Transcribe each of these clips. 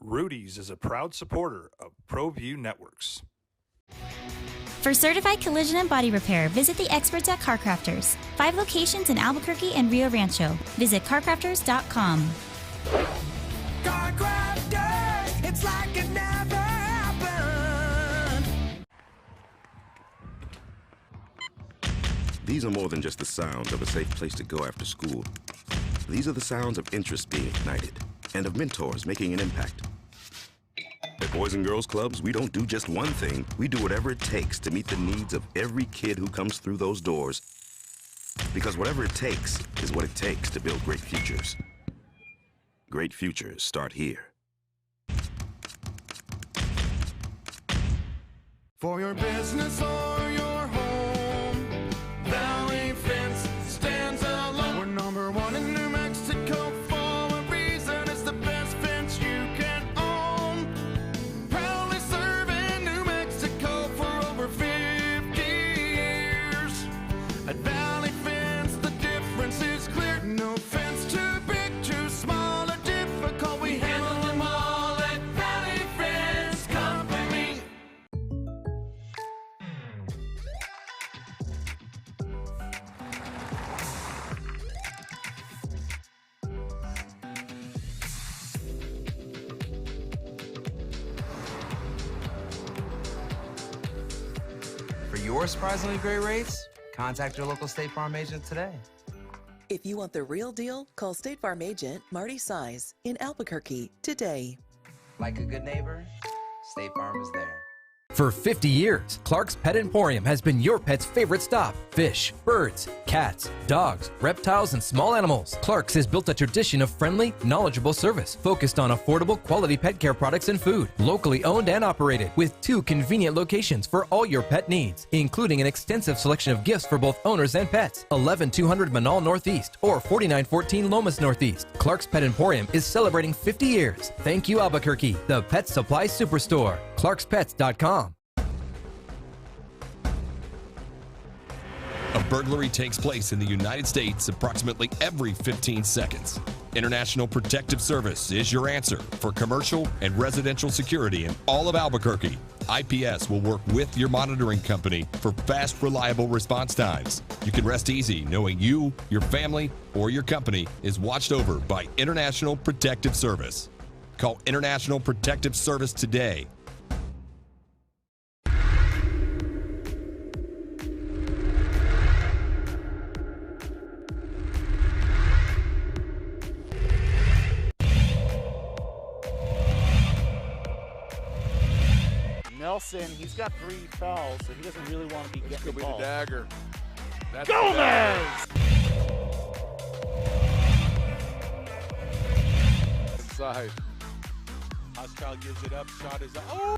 Rudy's is a proud supporter of ProView Networks. For certified collision and body repair, visit the experts at CarCrafters. 5 locations in Albuquerque and Rio Rancho. Visit carcrafters.com. CarCrafters, it's like it never happened. These are more than just the sounds of a safe place to go after school. These are the sounds of interest being ignited and of mentors making an impact. At Boys and Girls Clubs, we don't do just one thing. We do whatever it takes to meet the needs of every kid who comes through those doors. Because whatever it takes is what it takes to build great futures. Great futures start here. For your business or your home, Valley Fence stands alone. We're number 1 in New Mexico for a reason. It's the best fence you can own. Proudly serving New Mexico for over 50 years. At Valley Fence, the difference is clear. No fence too big, too small, or difficult. We handle them all at Valley Fence Company. For your surprisingly great rates, contact your local State Farm agent today. If you want the real deal, call State Farm agent Marty Size in Albuquerque today. Like a good neighbor, State Farm is there. For 50 years, Clark's Pet Emporium has been your pet's favorite stop. Fish, birds, cats, dogs, reptiles, and small animals. Clark's has built a tradition of friendly, knowledgeable service focused on affordable, quality pet care products and food. Locally owned and operated with 2 convenient locations for all your pet needs, including an extensive selection of gifts for both owners and pets. 11200 Manal Northeast or 4914 Lomas Northeast. Clark's Pet Emporium is celebrating 50 years. Thank you, Albuquerque, the Pet Supply Superstore. ClarksPets.com. A burglary takes place in the United States approximately every 15 seconds. International Protective Service is your answer for commercial and residential security in all of Albuquerque. IPS will work with your monitoring company for fast, reliable response times. You can rest easy knowing you, your family, or your company is watched over by International Protective Service. Call International Protective Service today. Nelson, he's got 3 fouls, so he doesn't really want to be getting the ball. The dagger. That's Gomez! Inside. Hostile gives it up. Shot is up. Oh!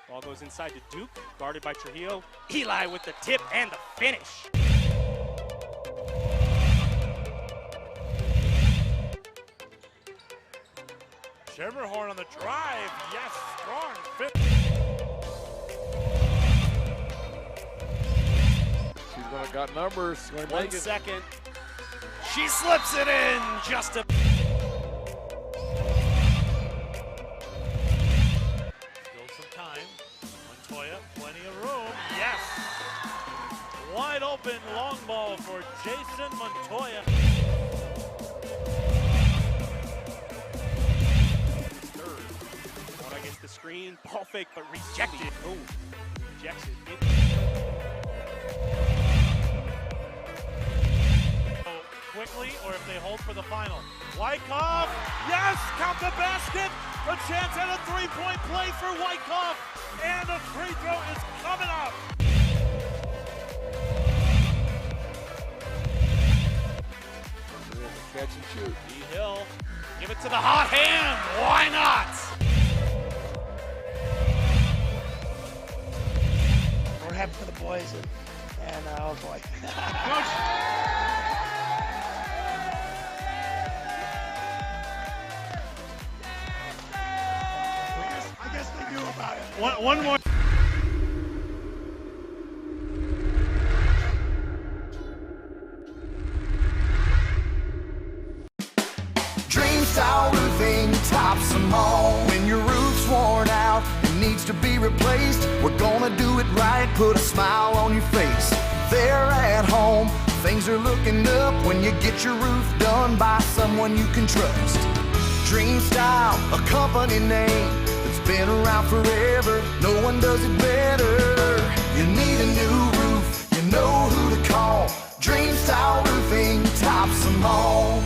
Ball goes inside to Duke, guarded by Trujillo. Eli with the tip and the finish. Schermerhorn on the drive. Yes, strong fit. She's going to got numbers. She's going to make it. 1 second. She slips it in just a. Still some time. Montoya, plenty of room. Yes. Wide open long ball for Jason Montoya. The screen, ball fake, but rejected. Oh, rejects it. Quickly, or if they hold for the final. Wyckoff, yes, count the basket. A chance at a 3-point play for Wyckoff, and the free throw is coming up. Catch and shoot. E. Hill, give it to the hot hand. Why not? We're happy for the boys, and oh boy. I guess they knew about it. One more. them all. When your roof's worn out and needs to be replaced, we're gonna do it right, put a smile on your face. They're at home, things are looking up when you get your roof done by someone you can trust. Dream Style, a company name that's been around forever. No one does it better. You need a new roof, you know who to call. Dream Style Roofing tops them all.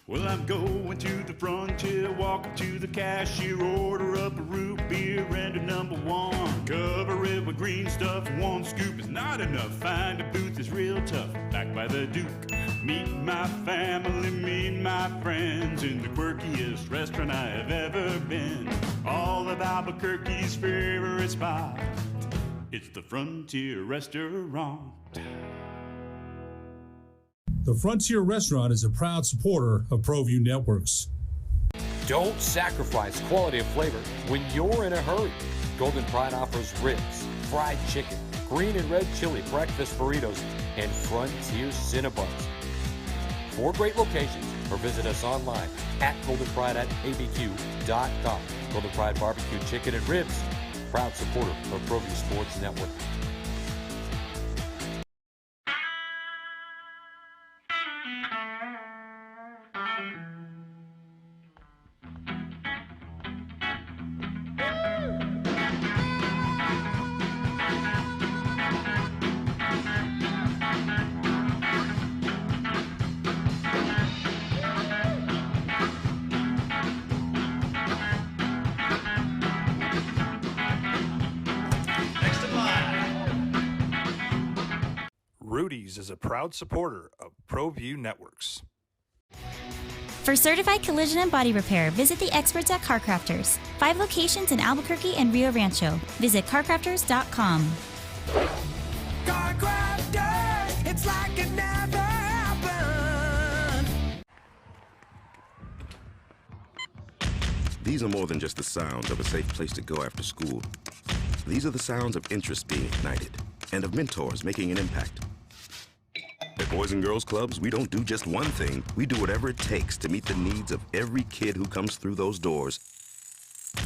Well, I'm going to the frontier, walk up to the cashier, order up a root beer and a #1. Cover it with green stuff, one scoop is not enough. Find a booth is real tough, backed by the Duke. Meet my family, meet my friends in the quirkiest restaurant I have ever been. All of Albuquerque's favorite spot, it's the Frontier Restaurant. The Frontier Restaurant is a proud supporter of ProView Networks. Don't sacrifice quality of flavor when you're in a hurry. Golden Pride offers ribs, fried chicken, green and red chili breakfast burritos, and Frontier Cinnabons. 4 great locations, or visit us online at goldenpride@abq.com. Golden Pride Barbecue Chicken and Ribs, proud supporter of ProView Sports Network. Rudy's is a proud supporter of ProView Networks. For certified collision and body repair, visit the experts at CarCrafters. 5 locations in Albuquerque and Rio Rancho. Visit carcrafters.com. CarCrafters, it's like it never happened. These are more than just the sounds of a safe place to go after school. These are the sounds of interest being ignited and of mentors making an impact. At Boys and Girls Clubs, we don't do just one thing. We do whatever it takes to meet the needs of every kid who comes through those doors.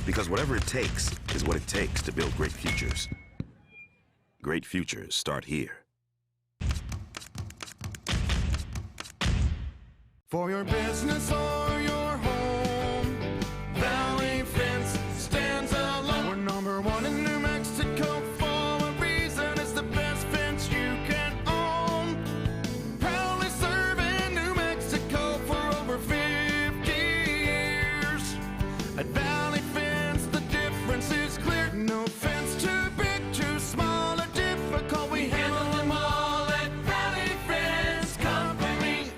Because whatever it takes is what it takes to build great futures. Great futures start here. For your business or your home, Valley Fence stands alone. We're #1 in New Mexico for a reason. It's the best fence you can own. Proudly serving New Mexico for over 50 years. At Valley Fence, the difference is clear. No fence too big, too small, or difficult. We handle them all at Valley Fence Company.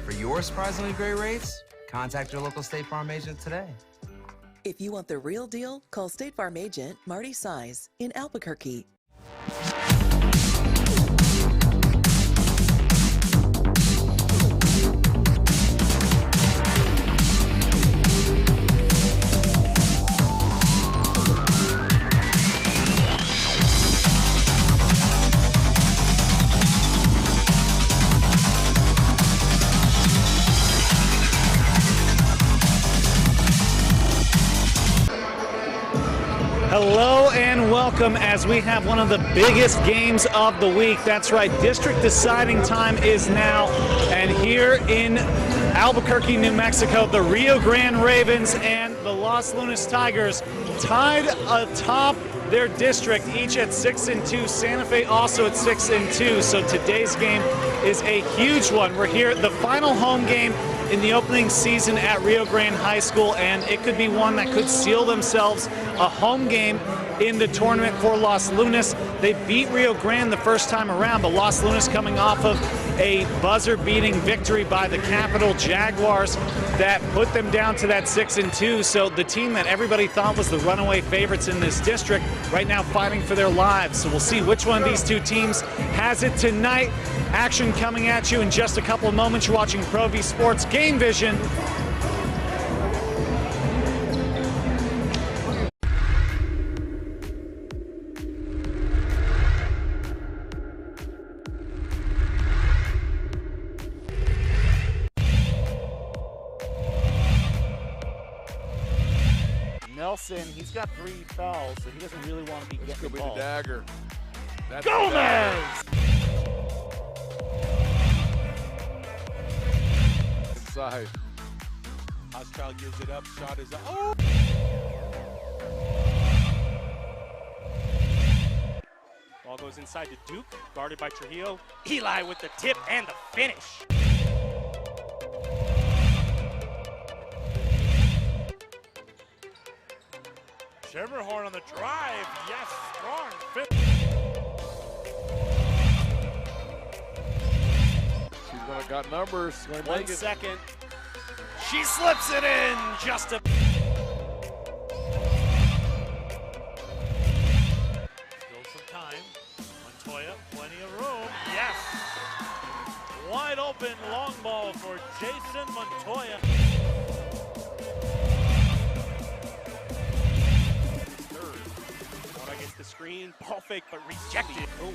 For your surprisingly great rates, contact your local State Farm agent today. If you want the real deal, call State Farm agent Marty Size in Albuquerque. Hello and welcome as we have one of the biggest games of the week. That's right, district deciding time is now. And here in Albuquerque, New Mexico, the Rio Grande Ravens and the Los Lunas Tigers tied atop their district, each at 6-2. Santa Fe also at 6-2. So today's game is a huge one. We're here at the final home game in the opening season at Rio Grande High School, and it could be one that could seal themselves a home game in the tournament for Los Lunas. They beat Rio Grande the first time around, but Los Lunas coming off of a buzzer-beating victory by the Capital Jaguars that put them down to that 6-2. So the team that everybody thought was the runaway favorites in this district right now fighting for their lives. So we'll see which one of these two teams has it tonight. Action coming at you in just a couple of moments. You're watching Pro V Sports GameVision. Nelson, he's got 3 fouls, so he doesn't really want to be getting Could be involved. the dagger. That's Gomez! Inside. Hochschild gives it up. Shot is up. Oh! Ball goes inside to Duke, guarded by Trujillo. Eli with the tip and the finish. Schermerhorn on the drive. Yes, strong fit. She's gonna got numbers. Going to 1 make it. second. She slips it in just a. Still some time. Montoya, plenty of room. Yes. Wide open long ball for Jason Montoya. The screen, ball fake, but rejected. Oh,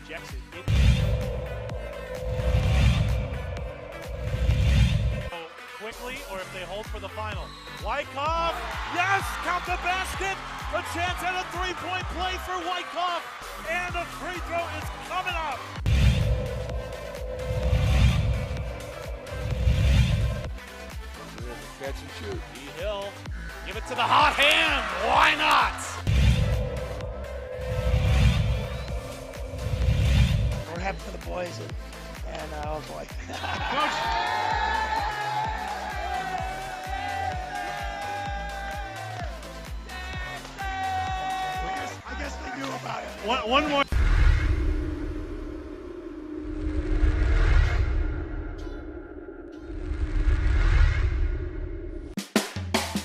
rejects it. Quickly, or if they hold for the final. Wyckoff, yes, count the basket. A chance at a three-point play for Wyckoff, and a free throw is coming up. Catch and shoot. Hill, give it to the hot hand. Why not? We're happy for the boys, and oh boy. I guess they knew about it. One more.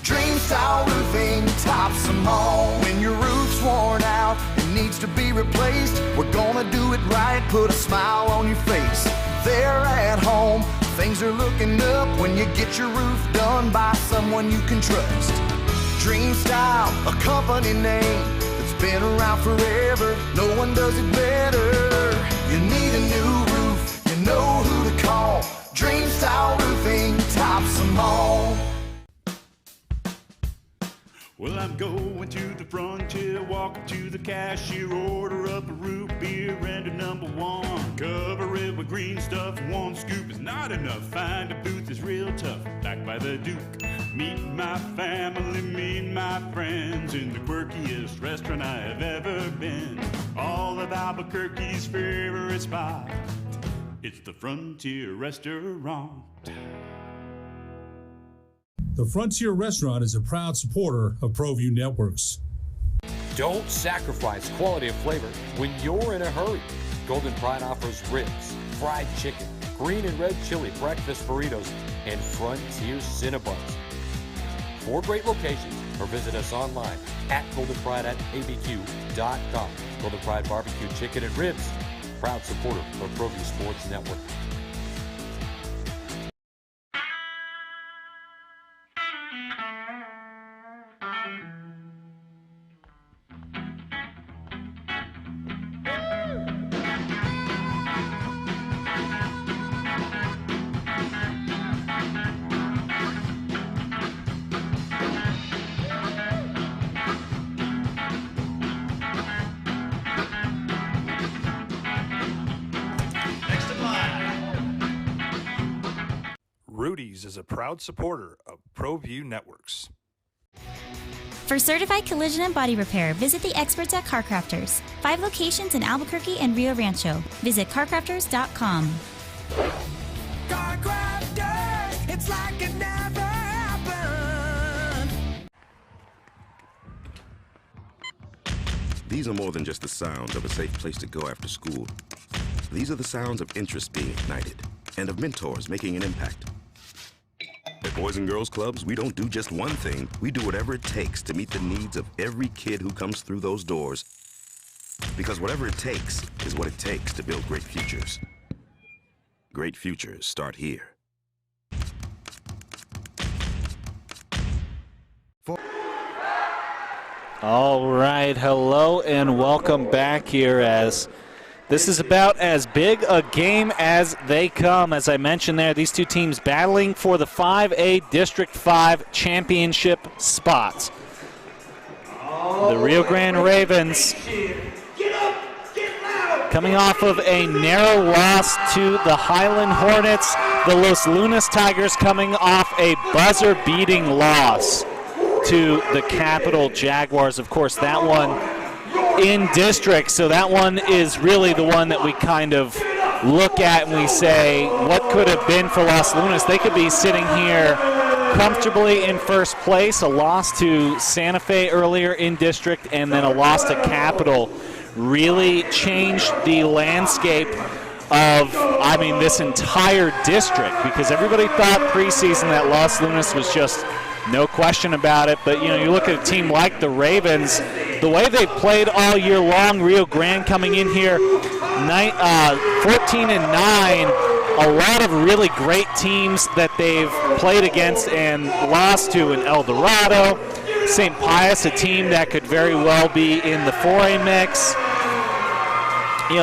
Dream style roofing tops them all. When your roof's worn out and needs to be replaced, we're gonna do it right, put a smile on your face. There at home, things are looking up when you get your roof done by someone you can trust. Dream Style, a company name that's been around forever. No one does it better. You need a new roof, you know who to call. Dream Style Roofing tops them all. Well, I'm going to the frontier, walking to the cashier, order up a root beer and a #1. Cover it with green stuff, 1 scoop is not enough. Find a booth is real tough, back by the Duke. Meet my family, meet my friends in the quirkiest restaurant I have ever been. All of Albuquerque's favorite spot, it's the Frontier Restaurant. The Frontier Restaurant is a proud supporter of ProView Networks. Don't sacrifice quality of flavor when you're in a hurry. Golden Pride offers ribs, fried chicken, green and red chili breakfast burritos, and Frontier Cinnabons. 4 great locations, or visit us online at goldenpride@abq.com. Golden Pride Barbecue Chicken and Ribs, proud supporter of ProView Sports Network. Rudy's is a proud supporter of ProView Networks. For certified collision and body repair, visit the experts at CarCrafters. 5 locations in Albuquerque and Rio Rancho. Visit carcrafters.com. CarCrafters, it's like it never happened. These are more than just the sounds of a safe place to go after school. These are the sounds of interest being ignited and of mentors making an impact. At Boys and Girls Clubs, we don't do just one thing. We do whatever it takes to meet the needs of every kid who comes through those doors. Because whatever it takes is what it takes to build great futures. Great futures start here. All right, hello and welcome back here as this is about as big a game as they come. As I mentioned there, these two teams battling for the 5A District 5 championship spots. The Rio Grande Ravens coming off of a narrow loss to the Highland Hornets. The Los Lunas Tigers coming off a buzzer-beating loss to the Capital Jaguars. Of course, that one in district, so that one is really the one that we kind of look at and we say, what could have been for Los Lunas? They could be sitting here comfortably in first place. A loss to Santa Fe earlier in district and then a loss to Capital really changed the landscape of, this entire district, because everybody thought preseason that Los Lunas was just no question about it. But, you look at a team like the Ravens, the way they've played all year long, Rio Grande coming in here 14-9, a lot of really great teams that they've played against and lost to in El Dorado. St. Pius, a team that could very well be in the 4A mix.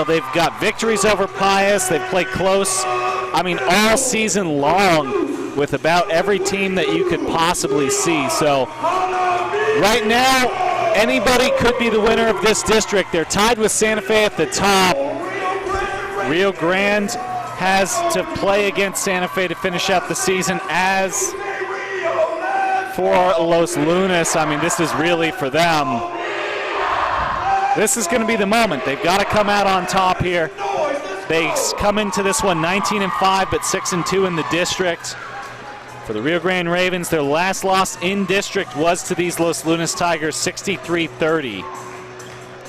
They've got victories over Pius. They've played close, all season long with about every team that you could possibly see. So right now, anybody could be the winner of this district. They're tied with Santa Fe at the top. Rio Grande has to play against Santa Fe to finish out the season. As for Los Lunas, this is really for them. This is going to be the moment. They've got to come out on top here. They come into this one 19-5, but 6-2 in the district. For the Rio Grande Ravens, their last loss in district was to these Los Lunas Tigers, 63-30.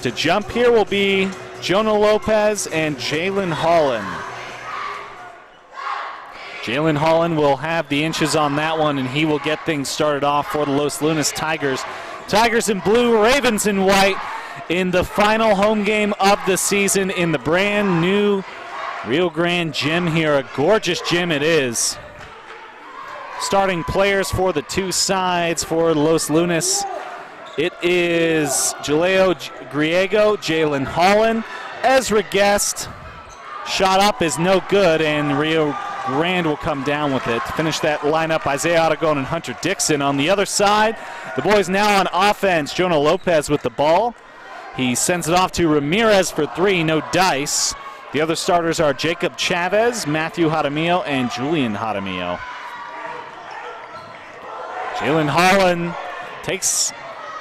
To jump here will be Jonah Lopez and Jalen Holland. Jalen Holland will have the inches on that one, and he will get things started off for the Los Lunas Tigers. Tigers in blue, Ravens in white in the final home game of the season in the brand new Rio Grande gym here. A gorgeous gym it is. Starting players for the two sides for Los Lunas. It is Jaleo Griego, Jalen Holland. Ezra Guest. Shot up is no good, and Rio Grande will come down with it. To finish that lineup, Isaiah Aragon and Hunter Dixon. On the other side, the boys now on offense. Jonah Lopez with the ball. He sends it off to Ramirez for three, no dice. The other starters are Jacob Chavez, Matthew Jaramillo, and Julian Jaramillo. Jalen Holland takes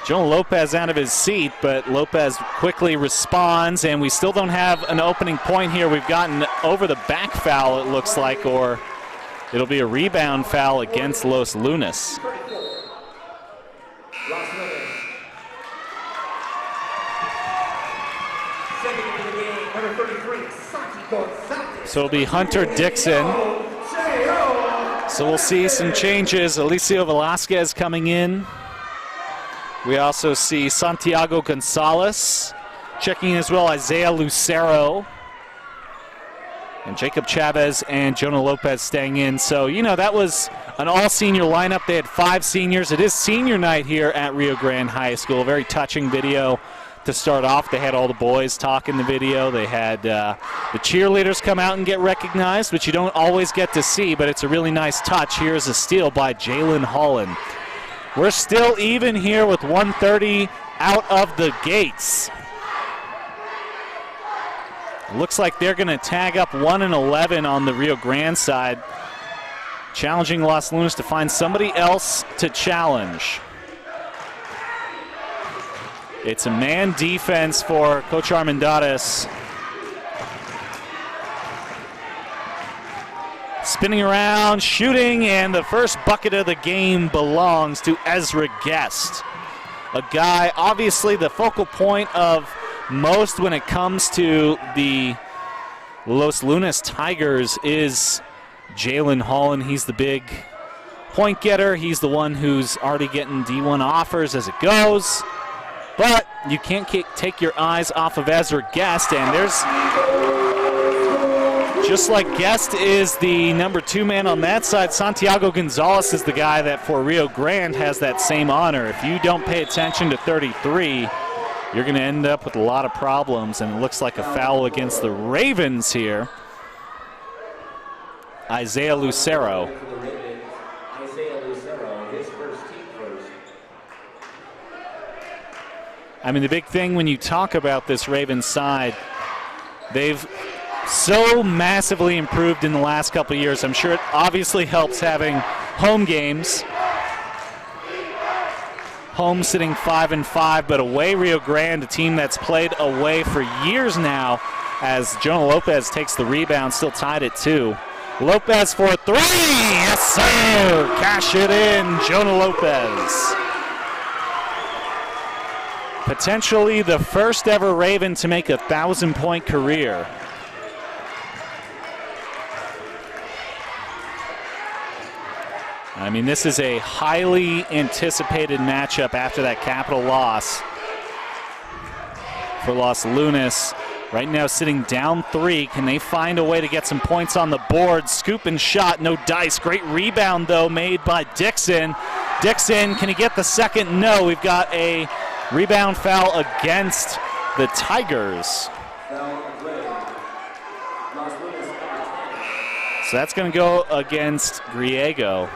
Jonah Lopez out of his seat, but Lopez quickly responds, and we still don't have an opening point here. We've gotten over the back foul, it looks like, or it'll be a rebound foul against Los Lunas. So it'll be Hunter Dixon. So we'll see some changes. Alicio Velasquez coming in. We also see Santiago Gonzalez checking in as well, Isaiah Lucero. And Jacob Chavez and Jonah Lopez staying in. So, that was an all-senior lineup. They had 5 seniors. It is senior night here at Rio Grande High School. Very touching video to start off. They had all the boys talk in the video. They had the cheerleaders come out and get recognized, which you don't always get to see, but it's a really nice touch. Here's a steal by Jalen Holland. We're still even here with 1:30 out of the gates. Looks like they're going to tag up 1 and 11 on the Rio Grande side, challenging Los Lunas to find somebody else to challenge. It's a man defense for Coach Armendariz. Spinning around, shooting, and the first bucket of the game belongs to Ezra Guest. a guy, obviously the focal point of most when it comes to the Los Lunas Tigers is Jalen Holland. He's the big point getter. He's the one who's already getting D1 offers as it goes. But you can't take your eyes off of Ezra Guest, and there's, just like Guest is the number 2 man on that side, Santiago Gonzalez is the guy that for Rio Grande has that same honor. If you don't pay attention to 33, you're going to end up with a lot of problems, and it looks like a foul against the Ravens here. Isaiah Lucero. I mean, the big thing when you talk about this Ravens side, they've so massively improved in the last couple of years. I'm sure it obviously helps having home games. Home sitting 5-5, but away Rio Grande, a team that's played away for years now, as Jonah Lopez takes the rebound, still tied at 2. Lopez for 3, yes sir, cash it in, Jonah Lopez. Potentially the first ever Raven to make a 1,000-point career. I mean, this is a highly anticipated matchup after that Capital loss for Los Lunas. Right now sitting down 3. Can they find a way to get some points on the board? Scoop and shot, no dice. Great rebound, though, made by Dixon. Dixon, can he get the second? No, we've got a rebound foul against the Tigers. So that's going to go against Griego.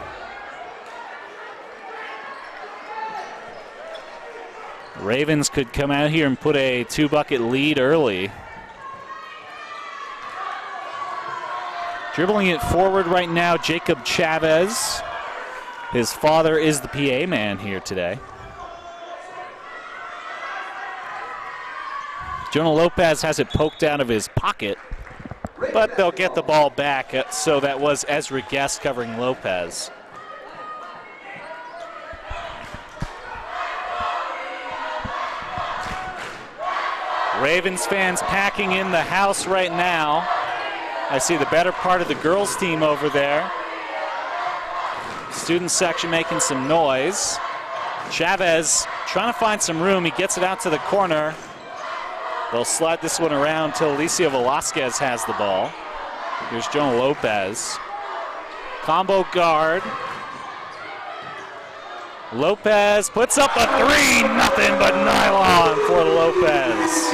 Ravens could come out here and put a 2-bucket lead early. Dribbling it forward right now, Jacob Chavez. His father is the PA man here today. Jonah Lopez has it poked out of his pocket, but they'll get the ball back, so that was Ezra Guest covering Lopez. Ravens fans packing in the house right now. I see the better part of the girls team over there. Student section making some noise. Chavez trying to find some room. He gets it out to the corner. They'll slide this one around until Alicia Velasquez has the ball. Here's Jonah Lopez. Combo guard. Lopez puts up a 3, nothing but nylon for Lopez.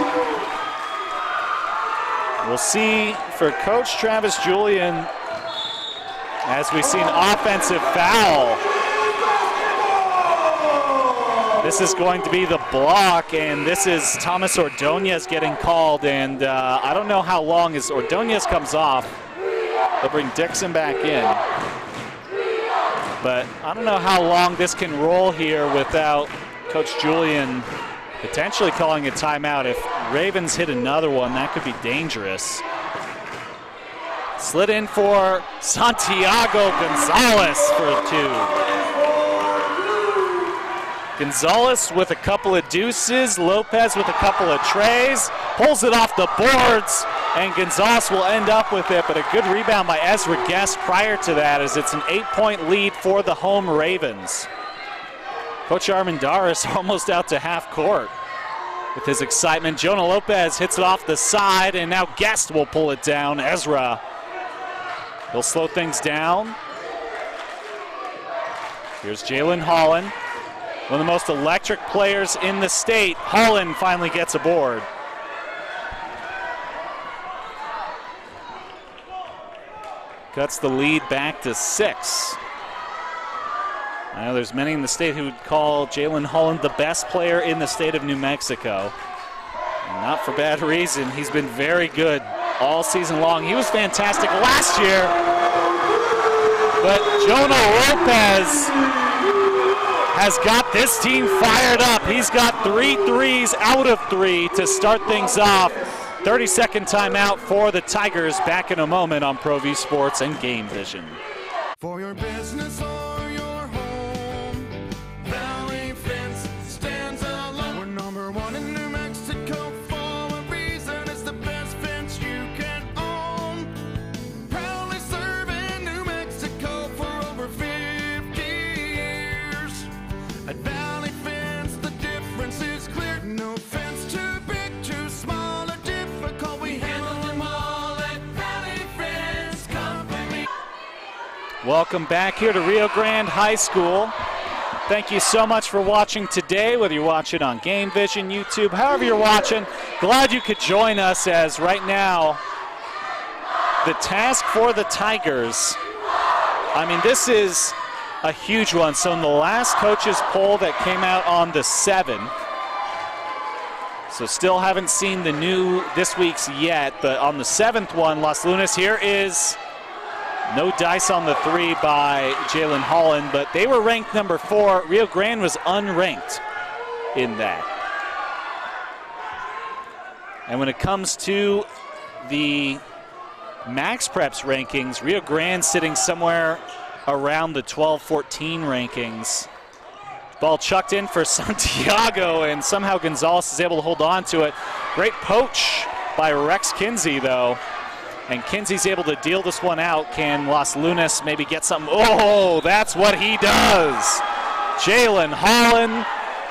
We'll see for Coach Travis Julian as we see an offensive foul. This is going to be the block, and this is Thomas Ordonez getting called, and I don't know how long as Ordonez comes off. They'll bring Dixon back in. But I don't know how long this can roll here without Coach Julian potentially calling a timeout. If Ravens hit another one, that could be dangerous. Slid in for Santiago Gonzalez for 2. Gonzalez with a couple of deuces, Lopez with a couple of trays, pulls it off the boards, and Gonzalez will end up with it, but a good rebound by Ezra Guest prior to that, as it's an 8-point lead for the home Ravens. Coach Armendariz almost out to half court with his excitement. Jonah Lopez hits it off the side, and now Guest will pull it down. Ezra, he'll slow things down. Here's Jalen Holland, one of the most electric players in the state. Holland finally gets aboard. Cuts the lead back to 6. I know there's many in the state who would call Jalen Holland the best player in the state of New Mexico. And not for bad reason. He's been very good all season long. He was fantastic last year. But Jonah Lopez has got this team fired up. He's got 3 threes out of 3 to start things off. 30-second timeout for the Tigers. Back in a moment on ProView Sports and GameVision. For your business or your home, Valley Fence stands Welcome back here to Rio Grande High School. Thank you so much for watching today, whether you're watching on GameVision, YouTube, however you're watching. Glad you could join us, as right now the task for the Tigers, I mean, this is a huge one. So in the last coaches poll that came out on the 7th, so still haven't seen the new this week's yet, but on the 7th one, Los Lunas, here is no dice on the 3 by Jalen Holland, but they were ranked number 4. Rio Grande was unranked in that. And when it comes to the Max Preps rankings, Rio Grande sitting somewhere around the 12-14 rankings. Ball chucked in for Santiago, and somehow Gonzalez is able to hold on to it. Great poach by Rex Kinsey, though. And Kinsey's able to deal this one out. Can Los Lunas maybe get something? Oh, that's what he does. Jalen Holland,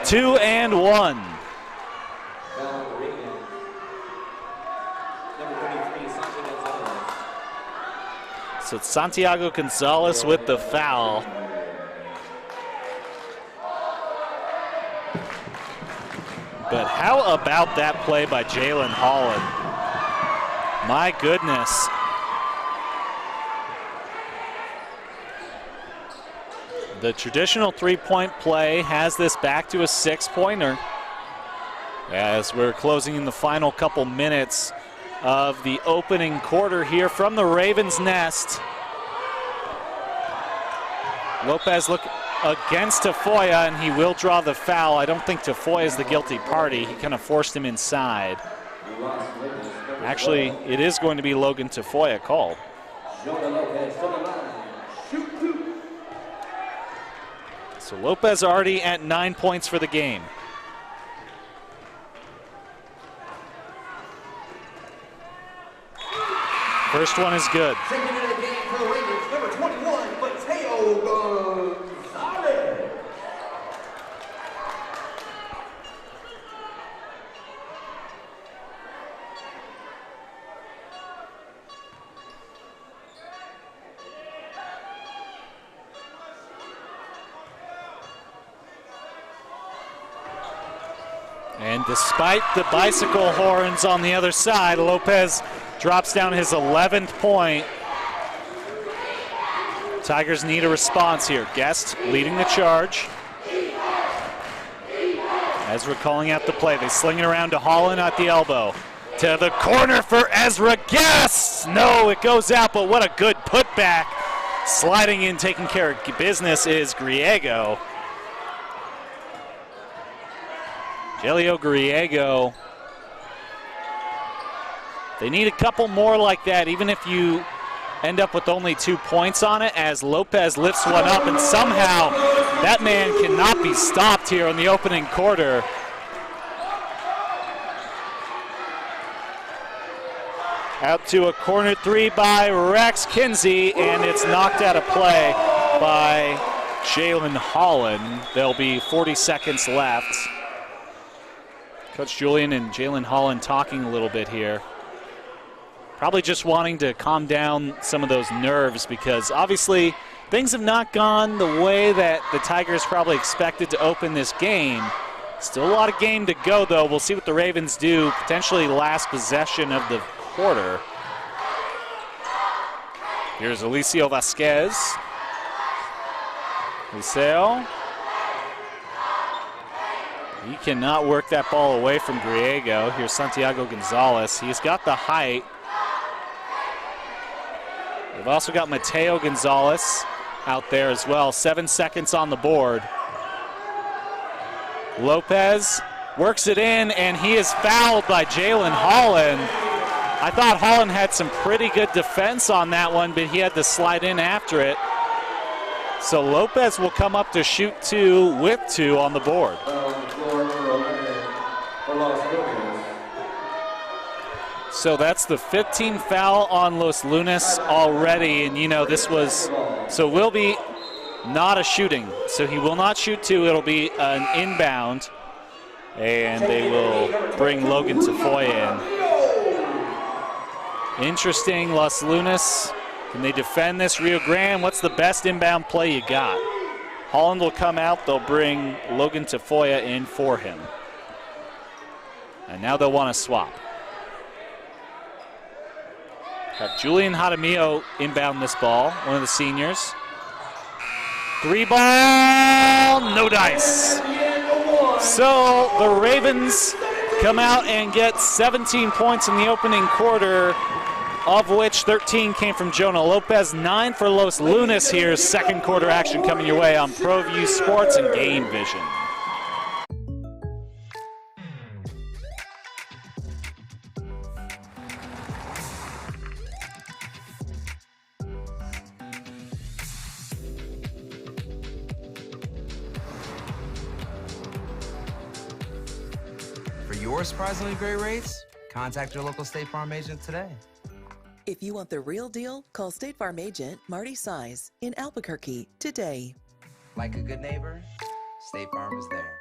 2 and 1. So it's Santiago Gonzalez with the foul. But how about that play by Jalen Holland? My goodness. The traditional three-point play has this back to a 6-pointer as we're closing in the final couple minutes of the opening quarter here from the Ravens' nest. Lopez look against Tafoya, and he will draw the foul. I don't think Tafoya is the guilty party. He kind of forced him inside. Actually, it is going to be Logan Tafoya called. So Lopez already at 9 points for the game. First one is good. Second in the game for the Ravens, number 21, Mateo Gonzalez. And despite the bicycle horns on the other side, Lopez drops down his 11th point. Tigers need a response here. Guest leading the charge. Ezra calling out the play. They sling it around to Holland at the elbow. To the corner for Ezra Guest. No, it goes out, but what a good putback. Sliding in, taking care of business is Griego. Gelio Griego. They need a couple more like that, even if you end up with only 2 points on it, as Lopez lifts one up, and somehow that man cannot be stopped here in the opening quarter. Out to a corner 3 by Rex Kinsey, and it's knocked out of play by Jalen Holland. There'll be 40 seconds left. Coach Julian and Jalen Holland talking a little bit here. Probably just wanting to calm down some of those nerves, because obviously things have not gone the way that the Tigers probably expected to open this game. Still a lot of game to go, though. We'll see what the Ravens do. Potentially last possession of the quarter. Here's Alicio Vasquez. Liceo. He cannot work that ball away from Griego. Here's Santiago Gonzalez. He's got the height. We've also got Mateo Gonzalez out there as well. 7 seconds on the board. Lopez works it in, and he is fouled by Jalen Holland. I thought Holland had some pretty good defense on that one, but he had to slide in after it. So Lopez will come up to shoot 2 with 2 on the board. So that's the 15th foul on Los Lunas already, and you know this was, so will be not a shooting. So he will not shoot 2, it'll be an inbound, and they will bring Logan Tafoya in. Interesting, Los Lunas Can they defend this Rio Grande? What's the best inbound play you got? Holland will come out. They'll bring Logan Tafoya in for him. And now they'll want to swap. Got Julian Jaramillo inbound this ball, one of the seniors. 3-ball, no dice. So the Ravens come out and get 17 points in the opening quarter, of which 13 came from Jonah Lopez, 9 for Los Lunas here. Second quarter action coming your way on ProView Sports and GameVision. For your surprisingly great rates, contact your local State Farm agent today. If you want the real deal, call State Farm agent Marty Size in Albuquerque today. Like a good neighbor, State Farm is there.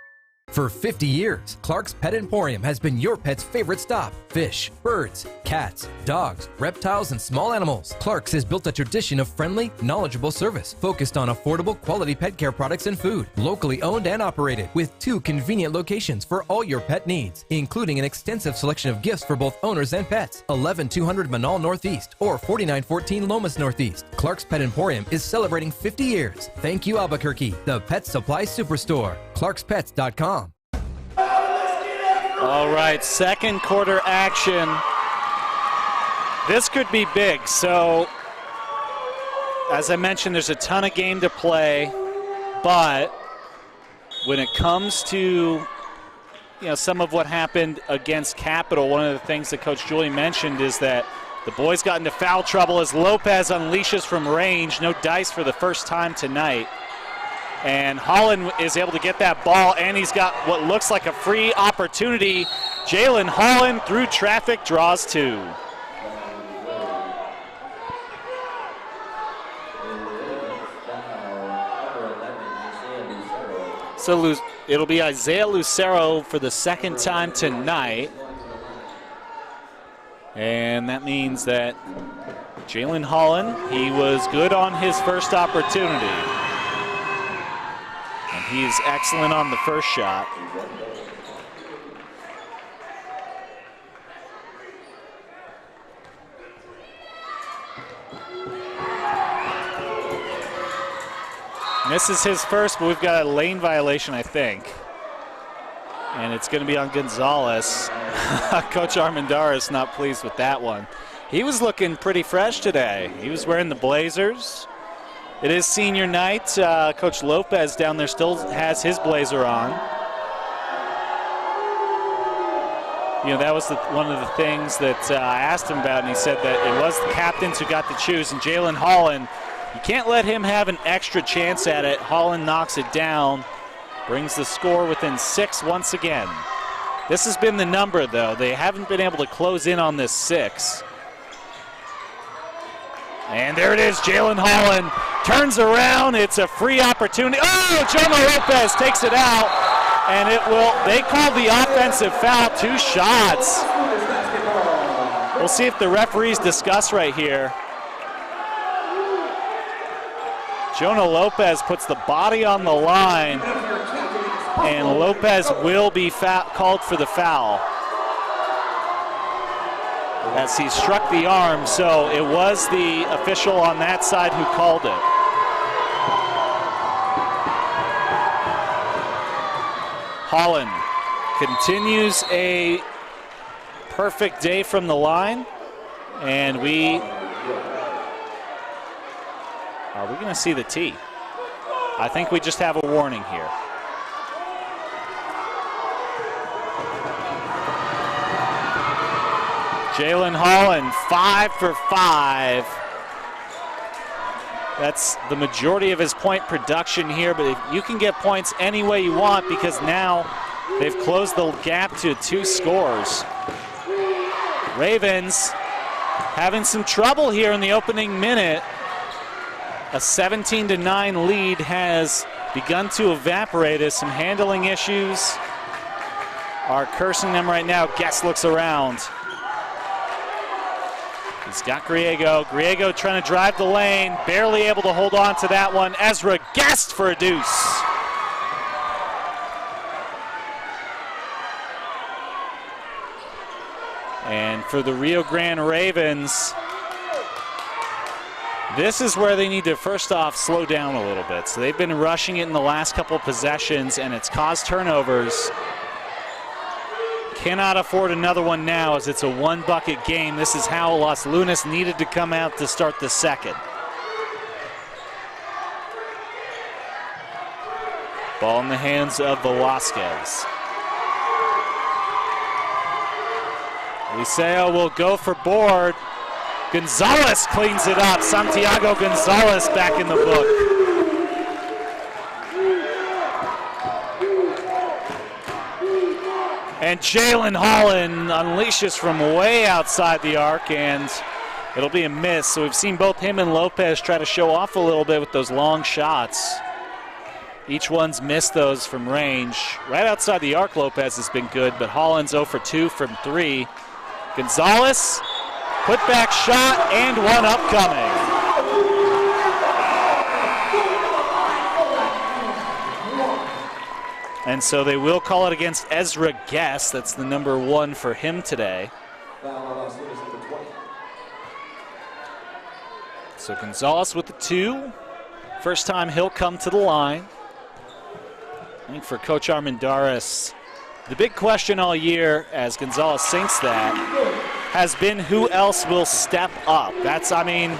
For 50 years, Clark's Pet Emporium has been your pet's favorite stop. Fish, birds, cats, dogs, reptiles, and small animals. Clark's has built a tradition of friendly, knowledgeable service focused on affordable, quality pet care products and food. Locally owned and operated with 2 convenient locations for all your pet needs, including an extensive selection of gifts for both owners and pets. 11200 Manal Northeast or 4914 Lomas Northeast. Clark's Pet Emporium is celebrating 50 years. Thank you, Albuquerque, the Pet Supply Superstore. ClarksPets.com. All right, second quarter action. This could be big. So, as I mentioned, there's a ton of game to play, but when it comes to some of what happened against Capital, one of the things that Coach Julie mentioned is that the boys got into foul trouble as Lopez unleashes from range. No dice for the first time tonight. And Holland is able to get that ball, and he's got what looks like a free opportunity. Jalen Holland through traffic draws 2. So it'll be Isaiah Lucero for the second time tonight. And that means that Jalen Holland, he was good on his first opportunity. And he's excellent on the first shot. And this is his first, but we've got a lane violation, I think. And it's going to be on Gonzalez. Coach Armendariz not pleased with that one. He was looking pretty fresh today. He was wearing the Blazers. It is senior night. Coach Lopez down there still has his blazer on. That was one of the things that I asked him about, and he said that it was the captains who got to choose. And Jalen Holland, you can't let him have an extra chance at it. Holland knocks it down, brings the score within 6 once again. This has been the number, though. They haven't been able to close in on this 6. And there it is, Jalen Holland turns around. It's a free opportunity. Oh, Jonah Lopez takes it out, and they call the offensive foul. 2 shots. We'll see if the referees discuss right here. Jonah Lopez puts the body on the line, and Lopez will be called for the foul as he struck the arm. So it was the official on that side who called it. Holland continues a perfect day from the line, and are we going to see the tee? I think we just have a warning here. Jalen Holland, 5 for 5. That's the majority of his point production here, but you can get points any way you want because now they've closed the gap to 2 scores. Ravens having some trouble here in the opening minute. A 17-9 lead has begun to evaporate as some handling issues are cursing them right now. Guest looks around. He's got Griego. Griego trying to drive the lane, barely able to hold on to that one. Ezra Guest for a deuce. And for the Rio Grande Ravens, this is where they need to, first off, slow down a little bit. So they've been rushing it in the last couple of possessions, and it's caused turnovers. Cannot afford another one now as it's a one-bucket game. This is how Los Lunas needed to come out to start the second. Ball in the hands of Velasquez. Liceo will go for board. Gonzalez cleans it up. Santiago Gonzalez back in the book. And Jalen Holland unleashes from way outside the arc, and it'll be a miss. So we've seen both him and Lopez try to show off a little bit with those long shots. Each one's missed those from range. Right outside the arc, Lopez has been good, but Holland's 0 for 2 from 3. Gonzalez, put back shot, and one upcoming. And so they will call it against Ezra Guest. That's the number 1 for him today. So Gonzalez with the 2. First time he'll come to the line. I think for Coach Armendariz, the big question all year, as Gonzalez sinks that, has been who else will step up. That's, I mean,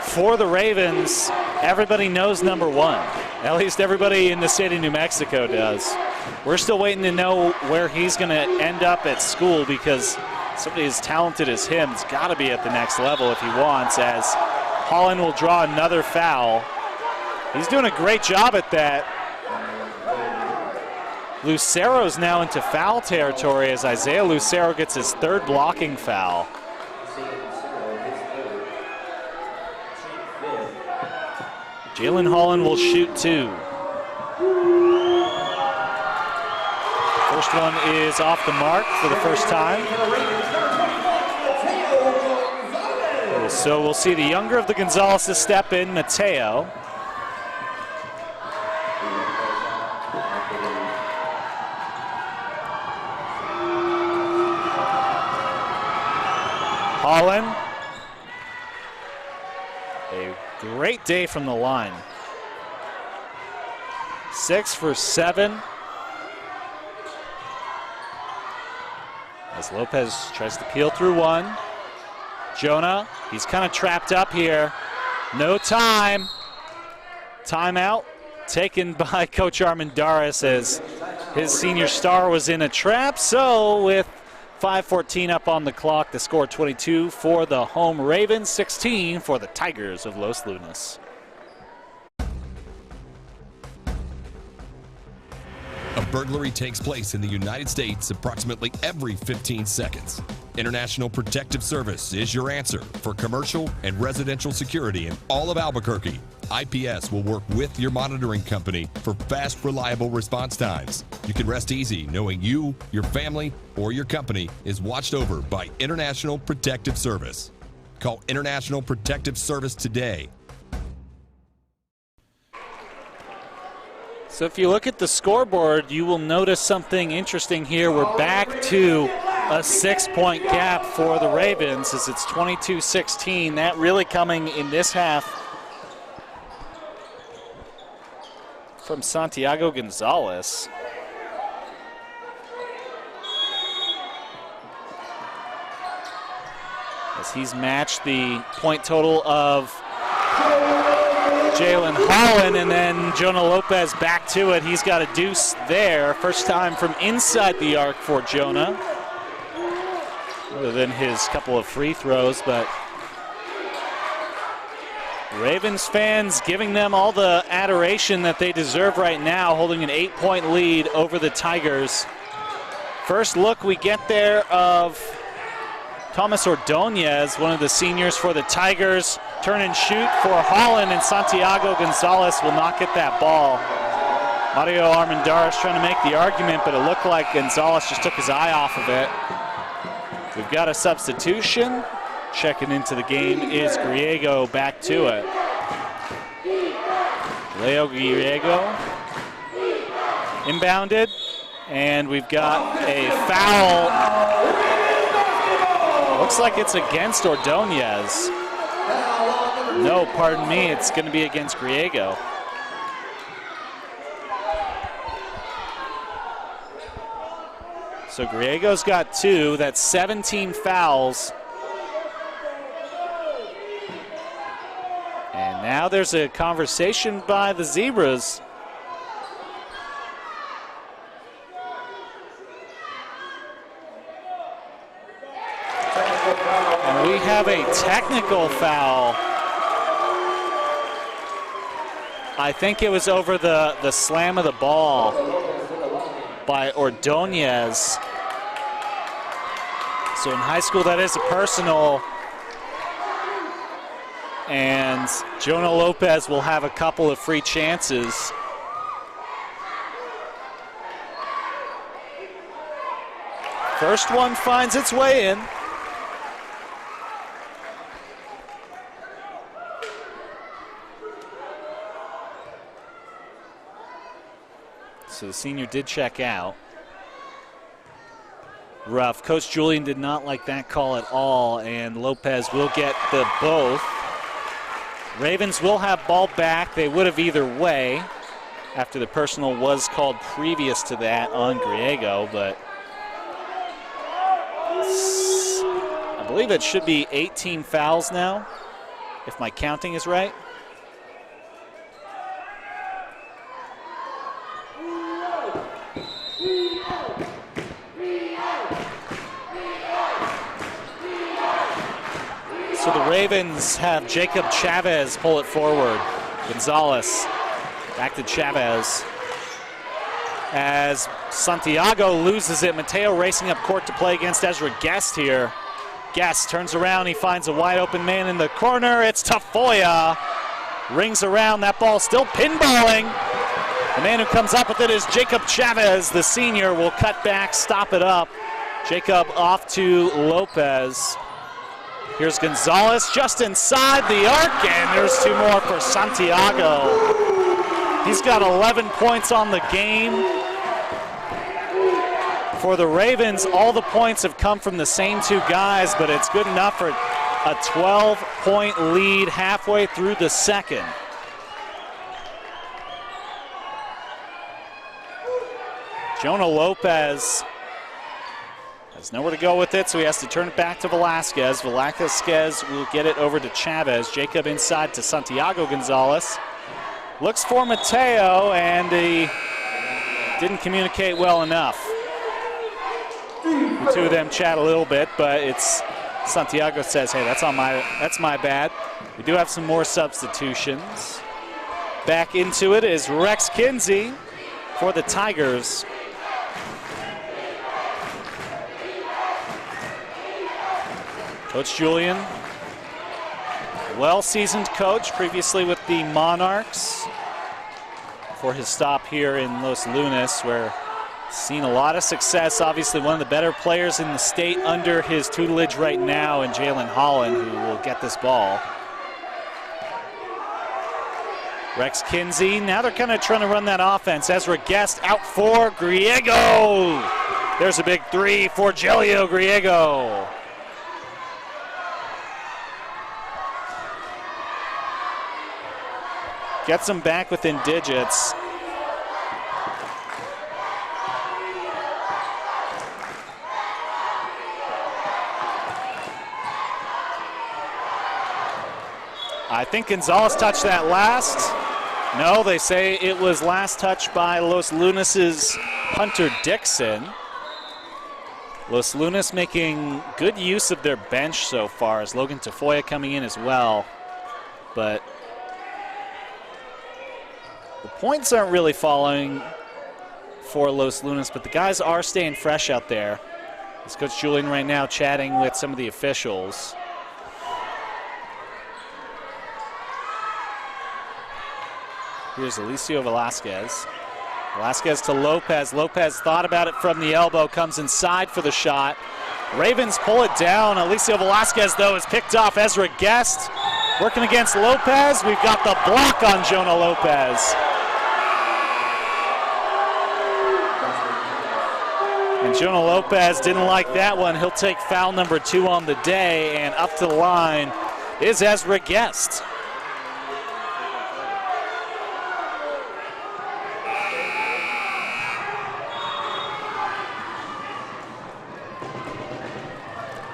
for the Ravens, everybody knows number 1. At least everybody in the state of New Mexico does. We're still waiting to know where he's going to end up at school, because somebody as talented as him has got to be at the next level if he wants, as Holland will draw another foul. He's doing a great job at that. Lucero's now into foul territory as Isaiah Lucero gets his 3rd blocking foul. Jalen Holland will shoot 2. First one is off the mark for the first time. So we'll see the younger of the Gonzalez's step in, Mateo. Holland. A great day from the line. 6 for 7. As Lopez tries to peel through one. Jonah, he's kind of trapped up here. No time. Timeout taken by Coach Armendariz as his senior star was in a trap. So with 5:14 up on the clock, the score 22 for the home Ravens, 16 for the Tigers of Los Lunas. A burglary takes place in the United States approximately every 15 seconds. International Protective Service is your answer for commercial and residential security in all of Albuquerque. IPS will work with your monitoring company for fast, reliable response times. You can rest easy knowing you, your family, or your company is watched over by International Protective Service. Call International Protective Service today. So if you look at the scoreboard, you will notice something interesting here. We're back to a 6-point gap for the Ravens as it's 22-16. That really coming in this half from Santiago Gonzalez. As he's matched the point total of Jalen Holland, and then Jonah Lopez back to it. He's got a deuce there. First time from inside the arc for Jonah, other than his couple of free throws. But Ravens fans giving them all the adoration that they deserve right now, holding an 8-point lead over the Tigers. First look we get there of Thomas Ordonez, one of the seniors for the Tigers. Turn and shoot for Holland, and Santiago Gonzalez will not get that ball. Mario Armendariz trying to make the argument, but it looked like Gonzalez just took his eye off of it. We've got a substitution. checking into the game is Griego. Back to it. Leo Griego inbounded, and we've got a foul. Looks like it's against Ordonez. No, pardon me, it's going to be against Griego. So Griego's got 2. That's 17 fouls. And now there's a conversation by the Zebras. And we have a technical foul. I think it was over the slam of the ball by Ordonez. So in high school, that is a personal. And Jonah Lopez will have a couple of free chances. First one finds its way in. So the senior did check out. Rough. Coach Julian did not like that call at all, and Lopez will get the both. Ravens will have ball back. They would have either way after the personal was called previous to that on Griego, but I believe it should be 18 fouls now, if my counting is right. So the Ravens have Jacob Chavez pull it forward. Gonzalez back to Chavez. As Santiago loses it, Mateo racing up court to play against Ezra Guest here. Guest turns around, he finds a wide open man in the corner. It's Tafoya. Rings around, that ball still pinballing. The man who comes up with it is Jacob Chavez. The senior will cut back, stop it up. Jacob off to Lopez. Here's Gonzalez just inside the arc, and there's 2 more for Santiago. He's got 11 points on the game. For the Ravens, all the points have come from the same 2 guys, but it's good enough for a 12-point lead halfway through the second. Jonah Lopez has nowhere to go with it, so he has to turn it back to Velasquez. Velasquez will get it over to Chavez. Jacob inside to Santiago Gonzalez. Looks for Mateo, and he didn't communicate well enough. The 2 of them chat a little bit, but it's Santiago says, hey, that's my bad. We do have some more substitutions. Back into it is Rex Kinsey for the Tigers. Coach Julian, well-seasoned coach, previously with the Monarchs for his stop here in Los Lunas, where he's seen a lot of success. Obviously one of the better players in the state under his tutelage right now, and Jalen Holland, who will get this ball. Rex Kinsey, now they're kind of trying to run that offense. Ezra Guest out for Griego. There's a big 3 for Gelio Griego. Gets them back within digits. I think Gonzalez touched that last. No, they say it was last touched by Los Lunas' Hunter Dixon. Los Lunas making good use of their bench so far, as Logan Tafoya coming in as well. But the points aren't really falling for Los Lunas, but the guys are staying fresh out there. As Coach Julian right now chatting with some of the officials. Here's Alicio Velasquez. Velasquez to Lopez. Lopez thought about it from the elbow, comes inside for the shot. Ravens pull it down. Alicia Velasquez, though, is picked off. Ezra Guest working against Lopez. We've got the block on Jonah Lopez. And Jonah Lopez didn't like that one. He'll take foul number 2 on the day, and up to the line is Ezra Guest.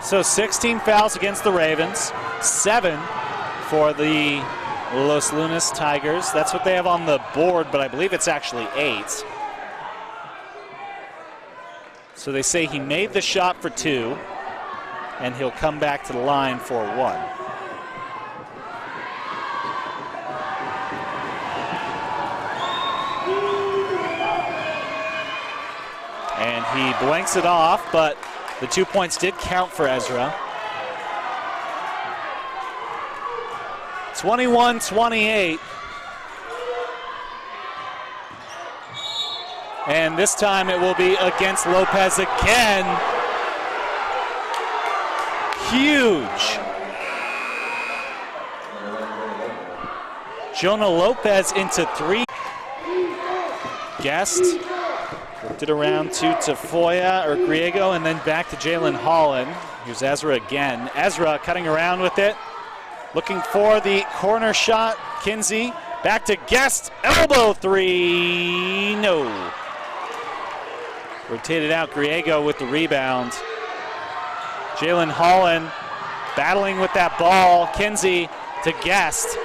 So 16 fouls against the Ravens, 7 for the Los Lunas Tigers. That's what they have on the board, but I believe it's actually 8. So they say he made the shot for 2, and he'll come back to the line for 1. And he blanks it off, but the 2 points did count for Ezra. 21-28. And this time it will be against Lopez again. Huge. Jonah Lopez into 3. Guest worked it around to Tafoya or Griego, and then back to Jalen Holland. Here's Ezra again. Ezra cutting around with it. Looking for the corner shot. Kinsey back to Guest. Elbow 3. No. Rotated out Griego with the rebound. Jalen Holland battling with that ball. Kinsey to Guest.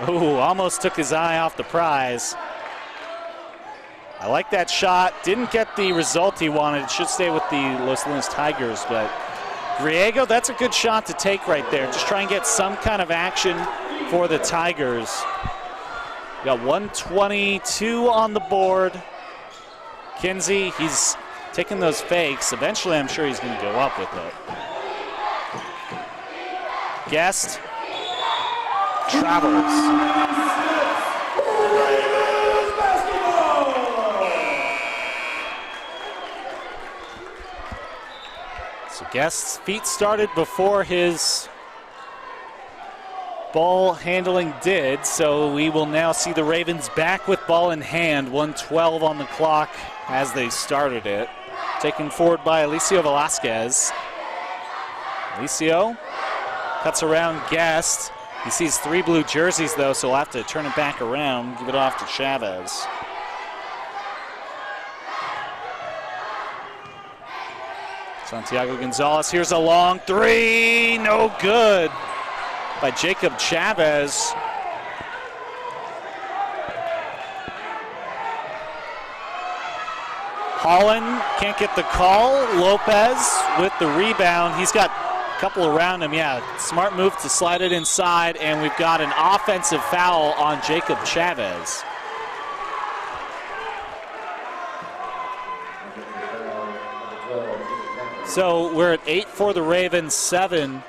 Ooh, almost took his eye off the prize. I like that shot. Didn't get the result he wanted. It should stay with the Los Lunas Tigers, but Griego, that's a good shot to take right there. Just try and get some kind of action for the Tigers. We got 122 on the board. Kinsey, he's taking those fakes. Eventually, I'm sure he's going to go up with it. Guest travels. So Guest's feet started before his ball handling did, so we will now see the Ravens back with ball in hand. 1:12 on the clock as they started it. Taken forward by Alicio Velasquez. Alicio cuts around Guest. He sees 3 blue jerseys, though, so he'll have to turn it back around, give it off to Chavez. Santiago Gonzalez, here's a long 3, no good by Jacob Chavez. Holland can't get the call. Lopez with the rebound. He's got a couple around him. Yeah, smart move to slide it inside, and we've got an offensive foul on Jacob Chavez. So we're at 8 for the Ravens, 7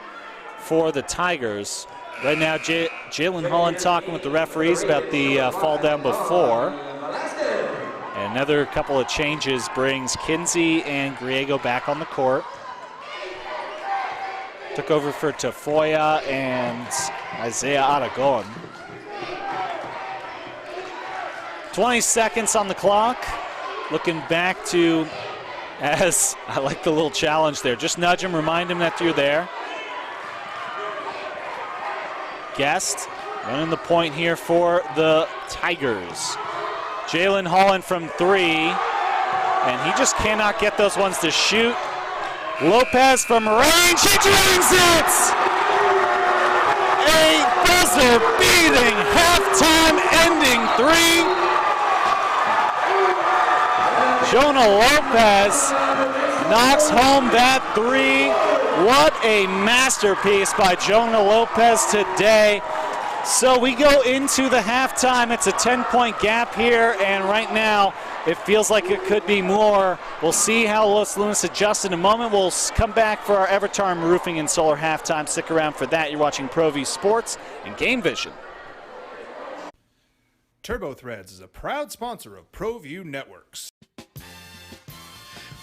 for the Tigers. Right now, Jalen Holland talking with the referees about the fall down before. And another couple of changes brings Kinsey and Griego back on the court. Took over for Tafoya and Isaiah Aragon. 20 seconds on the clock. Looking back to, as I like the little challenge there. Just nudge him, remind him that you're there. Guest running the point here for the Tigers. Jalen Holland from 3, and he just cannot get those ones to shoot. Lopez from range, he drains it! A buzzer-beating, halftime-ending 3. Jonah Lopez knocks home that 3. What a masterpiece by Jonah Lopez today. So we go into the halftime. It's a 10-point gap here, and right now it feels like it could be more. We'll see how Los Lunas adjusts in a moment. We'll come back for our Evertarm Roofing and Solar halftime. Stick around for that. You're watching ProView Sports and GameVision. TurboThreads is a proud sponsor of ProView Networks.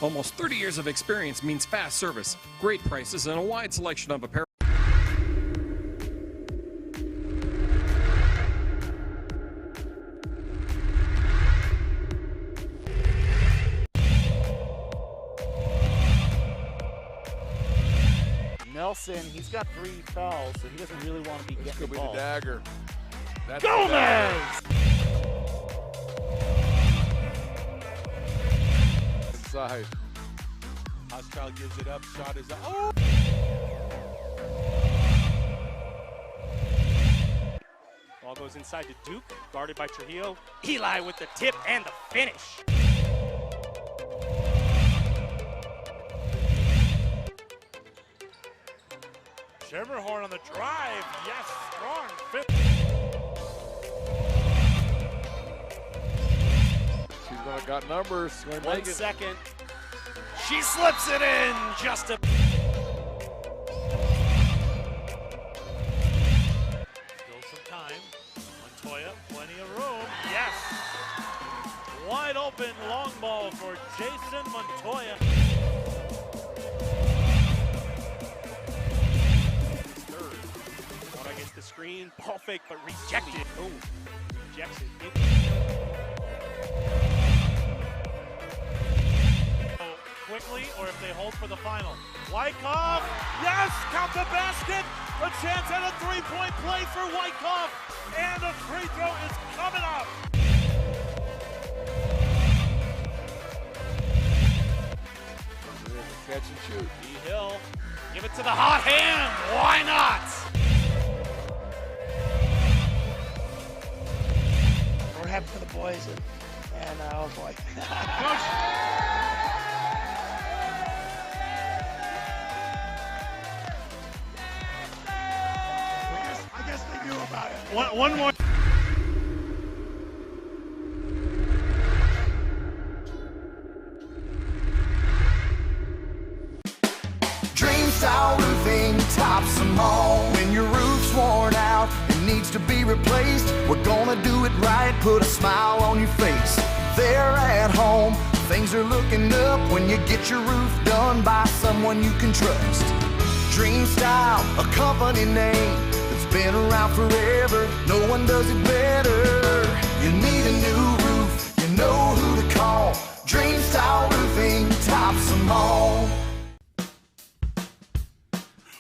Almost 30 years of experience means fast service, great prices, and a wide selection of apparel. Nelson, he's got 3 fouls, so he doesn't really want to be getting Could be involved. the dagger. That's Gomez! Inside. Hostile gives it up. Shot is up. Oh! Ball goes inside to Duke, guarded by Trujillo. Eli with the tip and the finish. Schermerhorn on the drive. Yes, strong. She's going to got numbers. Going to 1 make it. second. She slips it in just a. Still some time. Montoya, plenty of room. Yes. Wide open long ball for Jason Montoya. Against the screen, ball fake, but rejected. Oh, rejects it. Quickly, or if they hold for the final. Wyckoff, yes, count the basket. A chance at a three-point play for Wyckoff, and a free throw is coming up. Catch and shoot. Hill, give it to the hot hand. Why not? We're happy for the boys, and oh boy. I guess they knew about it. One more. Dream style roofing tops them all. When your roof's worn out and needs to be replaced, we're gonna do it right, put a smile on your face. There at home, things are looking up when you get your roof done by someone you can trust. Dream Style, a company name that's been around forever. No one does it better. You need a new roof, you know who to call. Dream Style Roofing tops them all.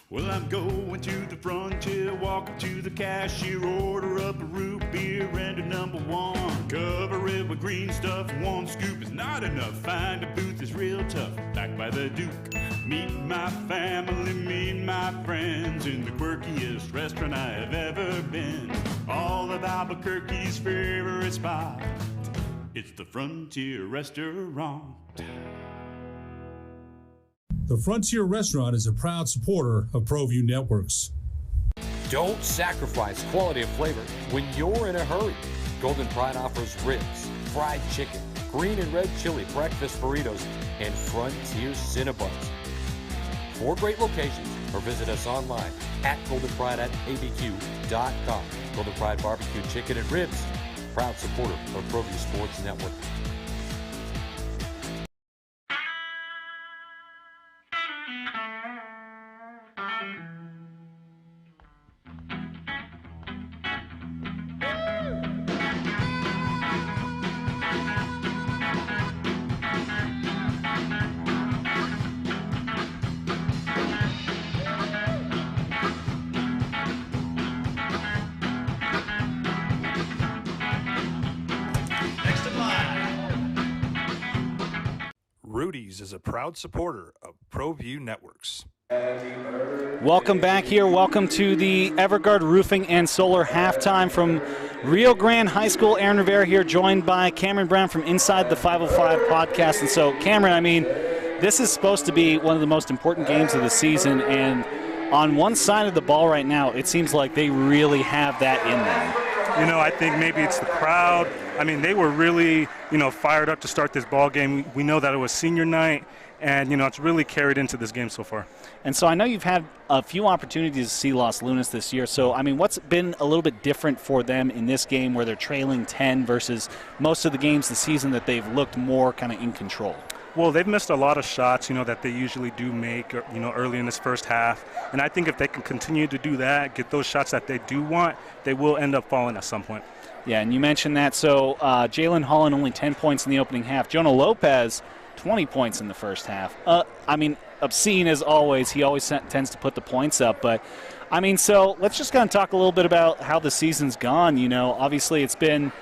Well, I'm going to the frontier, walk up to the cashier, order up a root beer and a #1. Cover it with green stuff, 1 scoop is not enough. Find a booth is real tough, back by the Duke. Meet my family, meet my friends in the quirkiest restaurant I have ever been. All of Albuquerque's favorite spot, it's the Frontier Restaurant. The Frontier Restaurant is a proud supporter of ProView Networks. Don't sacrifice quality of flavor when you're in a hurry. Golden Pride offers ribs, fried chicken, green and red chili breakfast burritos, and Frontier Cinnabons. 4 great locations, or visit us online at goldenpride@abq.com. Golden Pride Barbecue Chicken and Ribs, proud supporter of ProView Sports Network. Rudy's is a proud supporter of ProView Networks. Welcome back here. Welcome to the Everguard Roofing and Solar halftime from Rio Grande High School. Aaron Rivera here, joined by Cameron Brown from Inside the 505 podcast. And so, Cameron, I mean, this is supposed to be one of the most important games of the season. And on one side of the ball right now, it seems like they really have that in them. You know, I think maybe it's the crowd. I mean, they were really, fired up to start this ball game. We know that it was senior night, and, it's really carried into this game so far. And so I know you've had a few opportunities to see Los Lunas this year. So, I mean, what's been a little bit different for them in this game where they're trailing 10 versus most of the games this season that they've looked more kind of in control? Well, they've missed a lot of shots, that they usually do make, early in this first half. And I think if they can continue to do that, get those shots that they do want, they will end up falling at some point. Yeah, and you mentioned that. So Jalen Holland only 10 points in the opening half. Jonah Lopez, 20 points in the first half. I mean, obscene as always. He always tends to put the points up. But, I mean, so let's just kind of talk a little bit about how the season's gone. Obviously it's been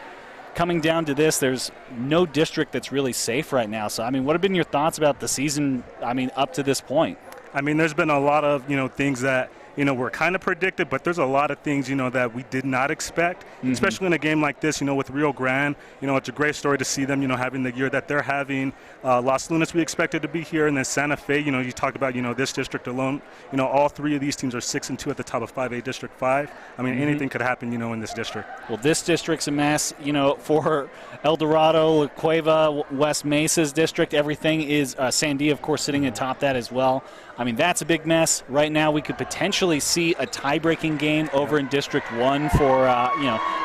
coming down to this. There's no district that's really safe right now. So, I mean, what have been your thoughts about the season, up to this point? I mean, there's been a lot of, things that, were kind of predicted, but there's a lot of things, that we did not expect, especially in a game like this, with Rio Grande. It's a great story to see them, having the year that they're having. Los Lunas, we expected to be here, and then Santa Fe, you talked about, this district alone. All three of these teams are 6-2 at the top of 5A District 5. I mean, anything could happen, in this district. Well, this district's a mess, for El Dorado, La Cueva, West Mesa's district. Everything is Sandia, of course, sitting atop that as well. I mean, that's a big mess. Right now, we could potentially see a tie-breaking game over in District 1 for,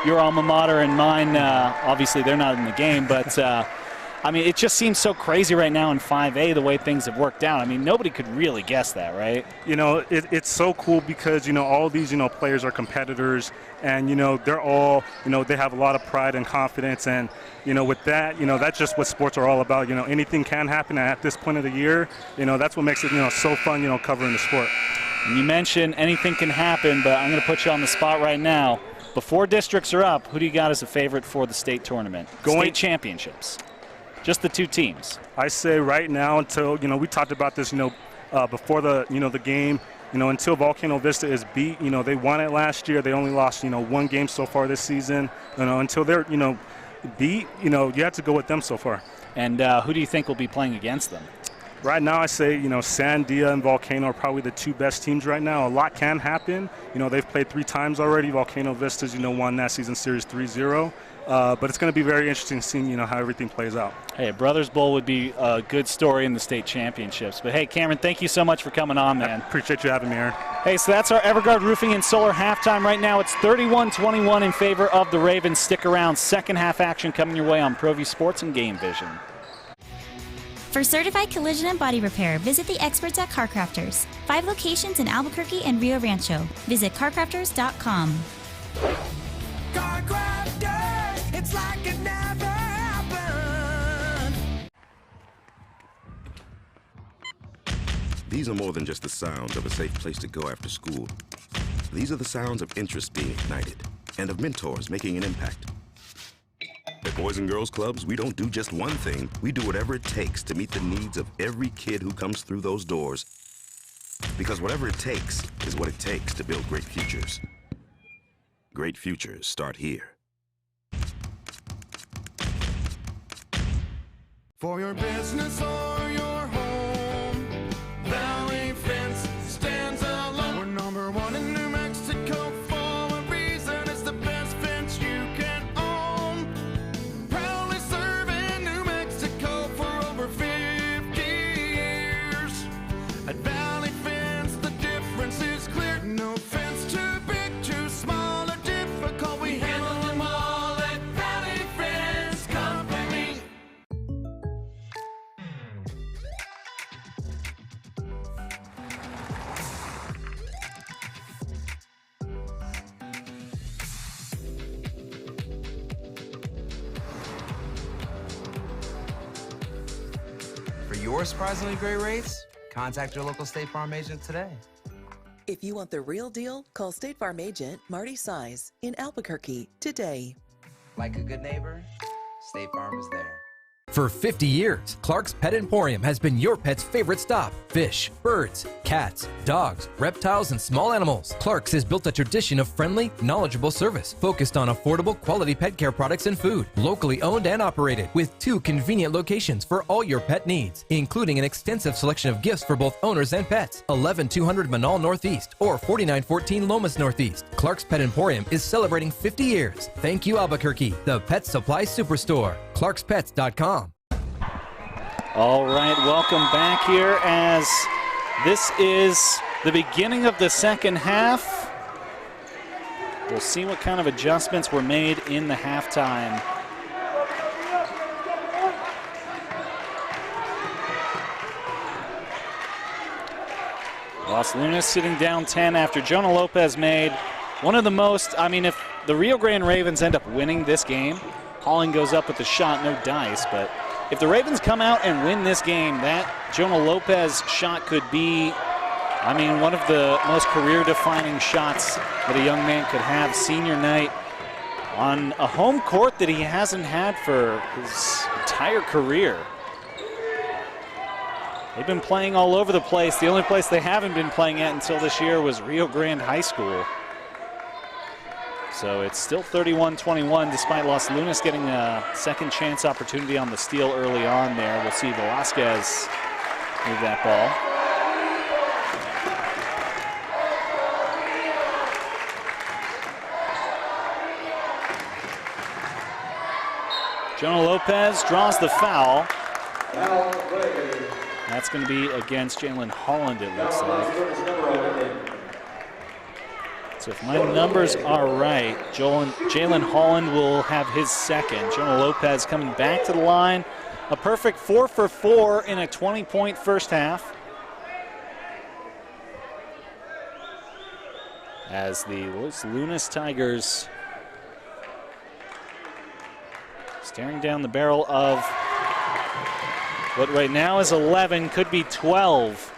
your alma mater and mine. Obviously, they're not in the game, but, I mean, it just seems so crazy right now in 5A the way things have worked out. I mean, nobody could really guess that, right? It's so cool because, all these, players are competitors, and, they're all, they have a lot of pride and confidence, and, with that, that's just what sports are all about. Anything can happen at this point of the year. That's what makes it, so fun, covering the sport. You mentioned anything can happen, but I'm going to put you on the spot right now. Before districts are up, who do you got as a favorite for the state tournament? State championships. Just the two teams. I say right now until, we talked about this, before the, the game, until Volcano Vista is beat, they won it last year. They only lost, one game so far this season. Until they're, beat, you have to go with them so far. And who do you think will be playing against them? Right now, I say, Sandia and Volcano are probably the two best teams right now. A lot can happen. They've played 3 times already. Volcano Vistas, won that season series 3-0. But it's going to be very interesting seeing, how everything plays out. Hey, Brothers Bowl would be a good story in the state championships. But, hey, Cameron, thank you so much for coming on, man. I appreciate you having me, Aaron. Hey, so that's our Everguard Roofing and Solar halftime right now. It's 31-21 in favor of the Ravens. Stick around. Second half action coming your way on ProView Sports and GameVision. For certified collision and body repair, visit the experts at CarCrafters. 5 locations in Albuquerque and Rio Rancho. Visit carcrafters.com. CarCrafters, it's like it never happened. These are more than just the sounds of a safe place to go after school. These are the sounds of interest being ignited and of mentors making an impact. At Boys and Girls Clubs, we don't do just one thing. We do whatever it takes to meet the needs of every kid who comes through those doors. Because whatever it takes is what it takes to build great futures. Great futures start here. For your business or your home, Valley Fence stands alone. We're number 1 in New Mexico for a reason. It's the best fence you can own. Proudly serving New Mexico for over 50 years. At Valley Fence, the difference is clear. No fence too big, too small, or difficult. We handle them all at Valley Fence Company. For your surprisingly great rates, contact your local State Farm agent today. If you want the real deal, call State Farm agent Marty Size in Albuquerque today. Like a good neighbor, State Farm is there. For 50 years, Clark's Pet Emporium has been your pet's favorite stop. Fish, birds, cats, dogs, reptiles, and small animals. Clark's has built a tradition of friendly, knowledgeable service focused on affordable, quality pet care products and food. Locally owned and operated with 2 convenient locations for all your pet needs, including an extensive selection of gifts for both owners and pets. 11200 Manal Northeast or 4914 Lomas Northeast. Clark's Pet Emporium is celebrating 50 years. Thank you, Albuquerque, the pet supply superstore. ClarksPets.com. All right, welcome back here as this is the beginning of the second half. We'll see what kind of adjustments were made in the halftime. Los Lunas sitting down 10 after Jonah Lopez made one of the most, I mean, if the Rio Grande Ravens end up winning this game, Holling goes up with the shot, no dice, but if the Ravens come out and win this game, that Jonah Lopez shot could be, I mean, one of the most career-defining shots that a young man could have senior night on a home court that he hasn't had for his entire career. They've been playing all over the place. The only place they haven't been playing at until this year was Rio Grande High School. So it's still 31-21 despite Los Lunas getting a second chance opportunity on the steal early on there. We'll see Velasquez move that ball. Jonah Lopez draws the foul. That's going to be against Jalen Holland, it looks like. So if my numbers are right, Jalen Holland will have his second. Jonah Lopez coming back to the line. A perfect 4 for 4 in a 20-point first half. As the Los Lunas Tigers staring down the barrel of what right now is 11, could be 12.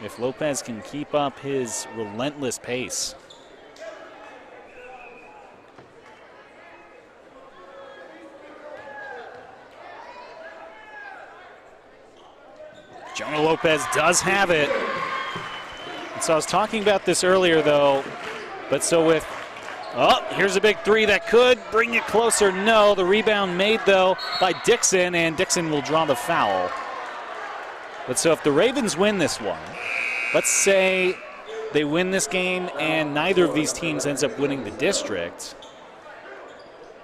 If Lopez can keep up his relentless pace. Jonah Lopez does have it. And so I was talking about this earlier, though. But so with, oh, here's a big three that could bring it closer. No, the rebound made, though, by Dixon, and Dixon will draw the foul. But so if the Ravens win this one, let's say they win this game and neither of these teams ends up winning the district,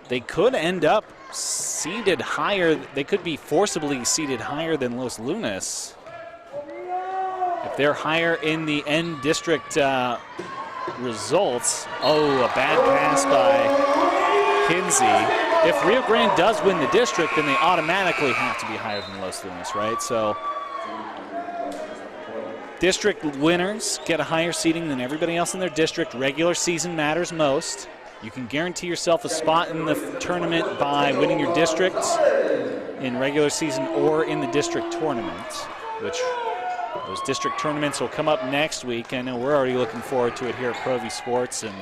they could end up seated higher. They could be forcibly seated higher than Los Lunas. If they're higher in the end district results. Oh, a bad pass by Kinsey. If Rio Grande does win the district, then they automatically have to be higher than Los Lunas, right? So district winners get a higher seeding than everybody else in their district. Regular season matters most. You can guarantee yourself a spot in the tournament by winning your district in regular season or in the district tournament, which those district tournaments will come up next week. I know we're already looking forward to it here at Pro V Sports, and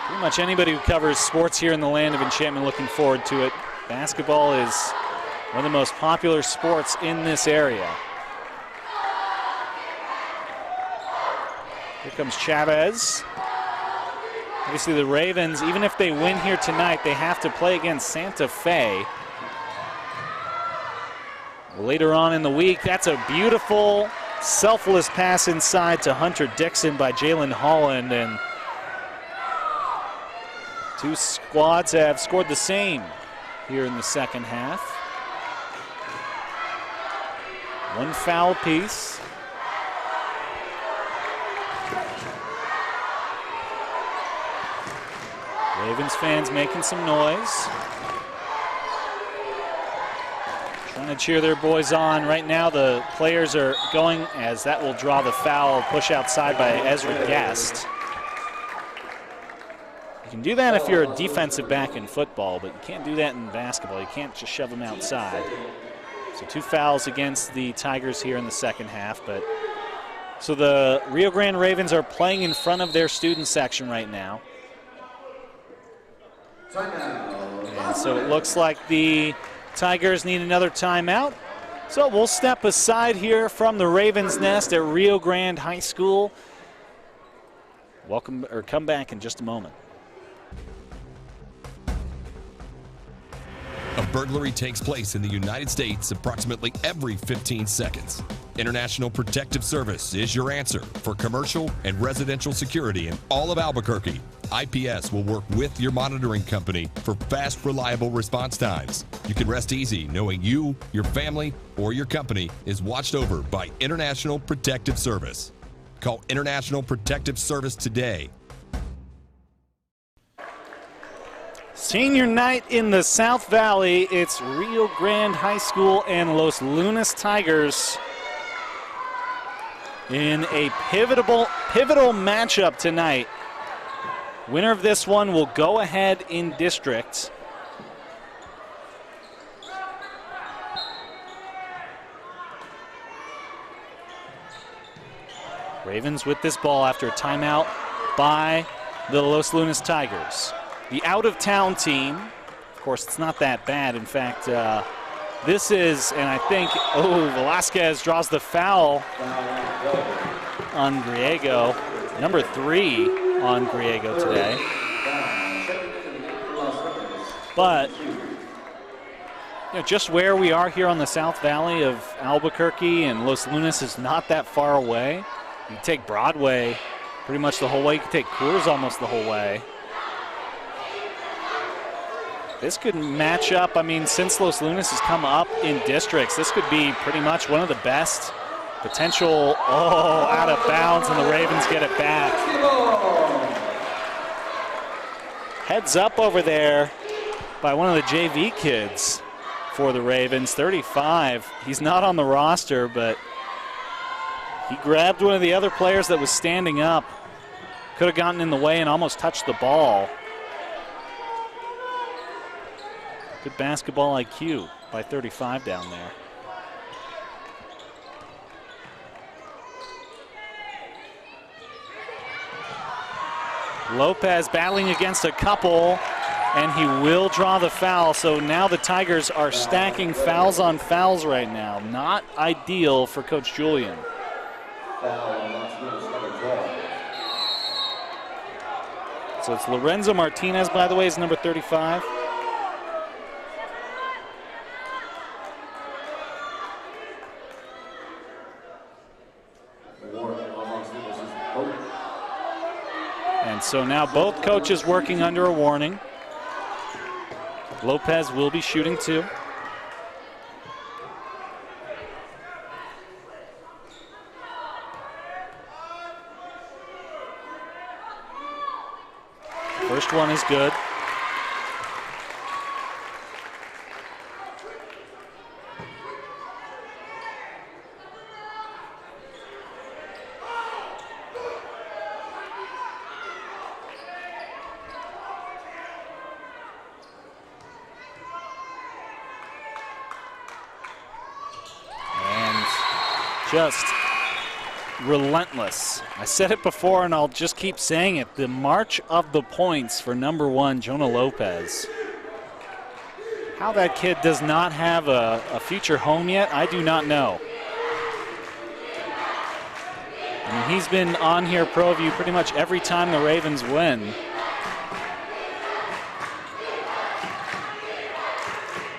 pretty much anybody who covers sports here in the land of enchantment looking forward to it. Basketball is one of the most popular sports in this area. Here comes Chavez. Obviously the Ravens, even if they win here tonight, they have to play against Santa Fe later on in the week. That's a beautiful, selfless pass inside to Hunter Dixon by Jalen Holland, and two squads have scored the same here in the second half. One foul piece. Ravens fans making some noise. Trying to cheer their boys on. Right now the players are going as that will draw the foul, push outside by Ezra Guest. You can do that if you're a defensive back in football, but you can't do that in basketball. You can't just shove them outside. So two fouls against the Tigers here in the second half. But so the Rio Grande Ravens are playing in front of their student section right now. And So it looks like the Tigers need another timeout. So we'll step aside here from the Ravens' Nest at Rio Grande High School. Come back in just a moment. A burglary takes place in the United States approximately every 15 seconds. International Protective Service is your answer for commercial and residential security in all of Albuquerque. IPS will work with your monitoring company for fast, reliable response times. You can rest easy knowing you, your family, or your company is watched over by International Protective Service. Call International Protective Service today. Senior night in the South Valley. It's Rio Grande High School and Los Lunas Tigers in a pivotal matchup tonight. Winner of this one will go ahead in district. Ravens with this ball after a timeout by the Los Lunas Tigers. The out-of-town team, of course, it's not that bad. In fact, this is, and I think, Velasquez draws the foul on Griego. Number 3 on Griego today. But, just where we are here on the South Valley of Albuquerque and Los Lunas is not that far away. You can take Broadway pretty much the whole way. You can take Coors almost the whole way. This could match up. I mean, since Los Lunas has come up in districts, this could be pretty much one of the best potential. Out of bounds, and the Ravens get it back. Heads up over there by one of the JV kids for the Ravens, 35. He's not on the roster, but he grabbed one of the other players that was standing up. Could have gotten in the way and almost touched the ball. Good basketball IQ by 35 down there. Lopez battling against a couple, and he will draw the foul. So now the Tigers are stacking fouls on fouls right now. Not ideal for Coach Julian. So it's Lorenzo Martinez, by the way, is number 35. And so now both coaches working under a warning. Lopez will be shooting 2. First one is good. Just relentless. I said it before and I'll just keep saying it. The march of the points for number 1, Jonah Lopez. How that kid does not have a future home yet, I do not know. I mean, he's been on here ProView pretty much every time the Ravens win.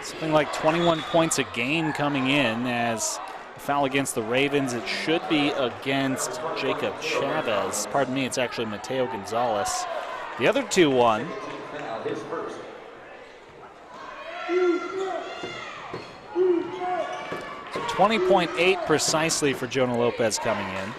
Something like 21 points a game coming in as foul against the Ravens. It should be against Jacob Chavez. Pardon me, it's actually Mateo Gonzalez. The other 2 won. 20.8 precisely for Jonah Lopez coming in.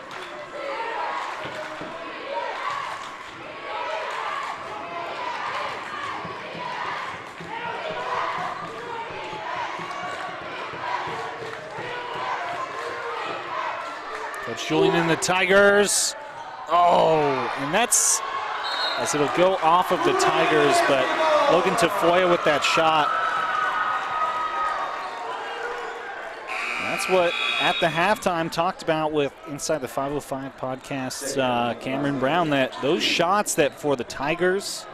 Coach Julian and the Tigers. And that's, as it'll go off of the Tigers, but Logan Tafoya with that shot. That's what at the halftime talked about with Inside the 505 podcast's Cameron Brown, that those shots that for the Tigers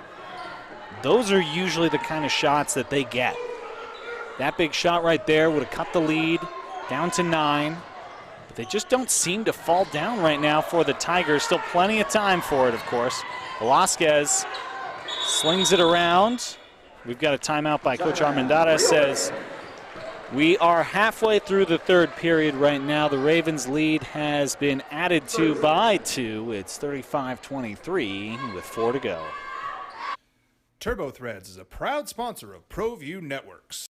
those are usually the kind of shots that they get. That big shot right there would have cut the lead down to 9. But they just don't seem to fall down right now for the Tigers. Still plenty of time for it, of course. Velasquez slings it around. We've got a timeout by Coach Armendariz. Says we are halfway through the third period right now. The Ravens' lead has been added to by 2. It's 35-23 with 4 to go. TurboThreads is a proud sponsor of ProView Networks.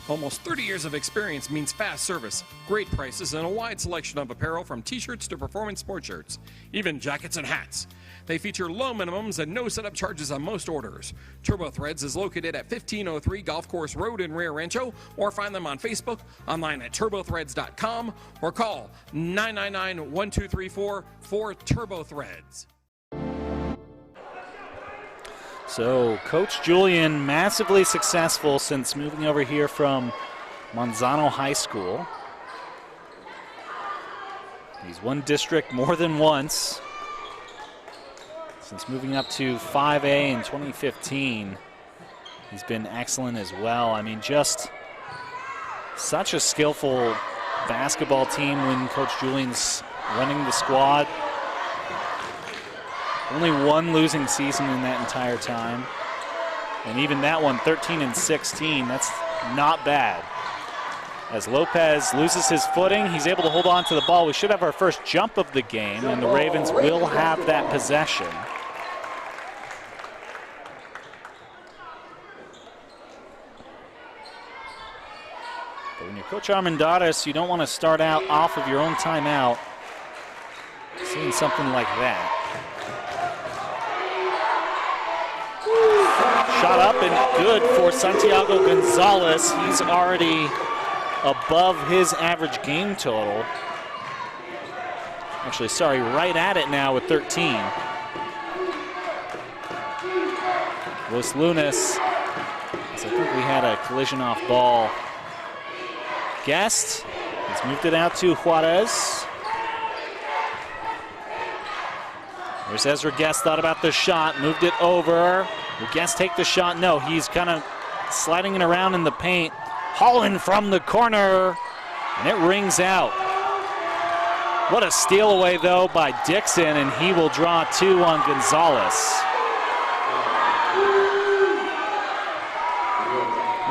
Almost 30 years of experience means fast service, great prices, and a wide selection of apparel from t-shirts to performance sports shirts, even jackets and hats. They feature low minimums and no setup charges on most orders. TurboThreads is located at 1503 Golf Course Road in Rio Rancho, or find them on Facebook, online at turbothreads.com, or call 999-1234 for TurboThreads. So Coach Julian massively successful since moving over here from Manzano High School. He's won district more than once since moving up to 5A in 2015. He's been excellent as well. I mean, just such a skillful basketball team when Coach Julian's running the squad. Only one losing season in that entire time. And even that one, 13-16, that's not bad. As Lopez loses his footing, he's able to hold on to the ball. We should have our first jump of the game, and the Ravens will have that possession. But when you're Coach Armendariz, you don't want to start out off of your own timeout seeing something like that. Shot up and good for Santiago Gonzalez. He's already above his average game total. Actually, sorry, right at it now with 13. Los Lunas, I think we had a collision off ball. Guest, he's moved it out to Juarez. There's Ezra Guest, thought about the shot, moved it over. Will Guest take the shot? No, he's kind of sliding it around in the paint. Holland from the corner, and it rings out. What a steal away, though, by Dixon, and he will draw 2 on Gonzalez.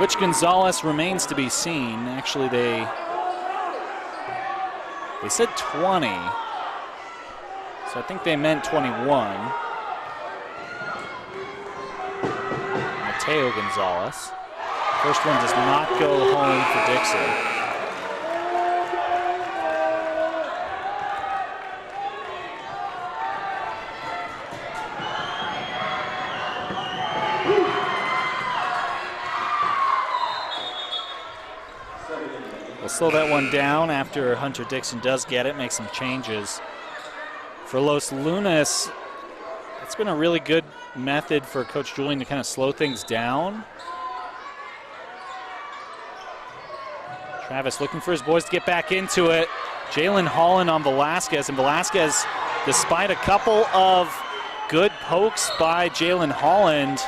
Which Gonzalez remains to be seen. Actually, they said 20, so I think they meant 21. Mateo Gonzalez. First one does not go home for Dixon. We'll slow that one down after Hunter Dixon does get it, make some changes. For Los Lunas, it's been a really good method for Coach Julian to kind of slow things down. Travis looking for his boys to get back into it. Jalen Holland on Velasquez, and Velasquez, despite a couple of good pokes by Jalen Holland,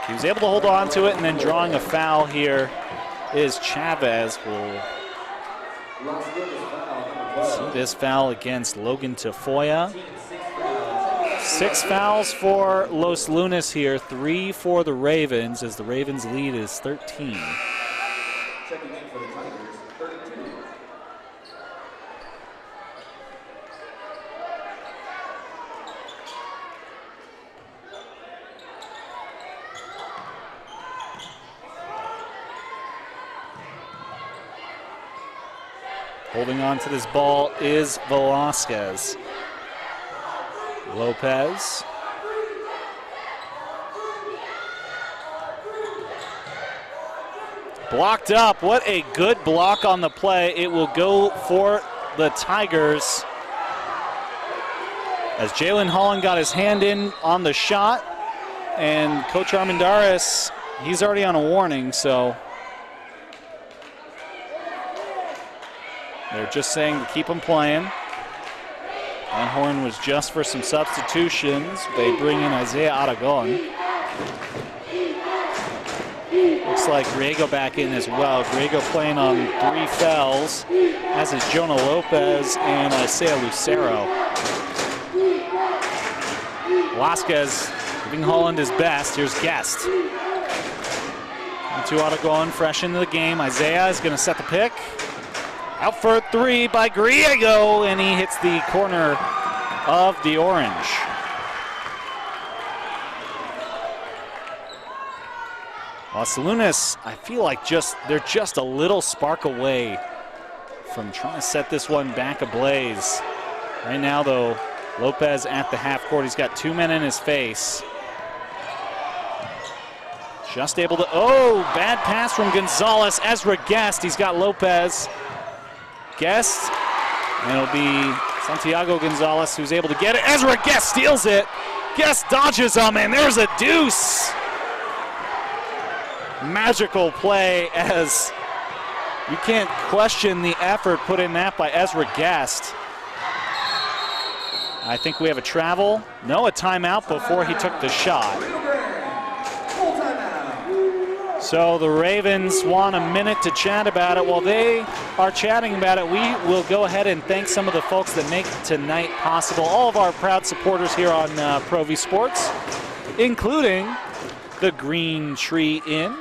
he was able to hold on to it, and then drawing a foul here is Chavez. We'll see this foul against Logan Tafoya. 6 fouls for Los Lunas here, 3 for the Ravens, as the Ravens lead is 13. Holding on to this ball is Velasquez. Lopez. Blocked up. What a good block on the play. It will go for the Tigers. As Jalen Holland got his hand in on the shot, and Coach Armendariz, he's already on a warning, so they're just saying to keep him playing. Van Horn was just for some substitutions. They bring in Isaiah Aragon. Looks like Griego back in as well. Griego playing on 3 fouls, as is Jonah Lopez and Isaiah Lucero. Velasquez giving Holland his best. Here's Guest. 2 auto going fresh into the game. Isaiah is going to set the pick. Out for a 3 by Griego, and he hits the corner of the orange. Los Lunas, I feel like they're just a little spark away from trying to set this one back ablaze. Right now, though, Lopez at the half court. He's got 2 men in his face. Just able to, bad pass from Gonzalez. Ezra Guest, he's got Lopez. Guest, and it'll be Santiago Gonzalez who's able to get it. Ezra Guest steals it. Guest dodges him, and there's a deuce. Magical play, as you can't question the effort put in that by Ezra Guest. I think we have a travel. No, a timeout before he took the shot. So the Ravens want a minute to chat about it. While they are chatting about it, we will go ahead and thank some of the folks that make tonight possible. All of our proud supporters here on Pro V Sports, including the Green Tree Inn,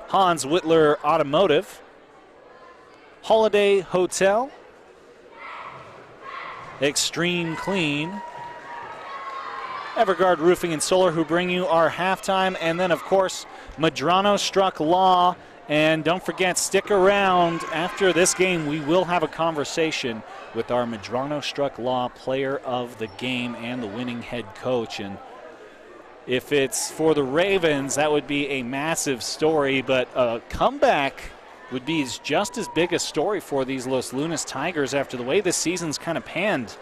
Hans Whitler Automotive, Holiday Hotel, Extreme Clean, Everguard Roofing and Solar, who bring you our halftime, and then, of course, Medrano Struck Law. And don't forget, stick around. After this game, we will have a conversation with our Medrano Struck Law player of the game and the winning head coach. And if it's for the Ravens, that would be a massive story, but a comeback would be just as big a story for these Los Lunas Tigers after the way this season's kind of panned.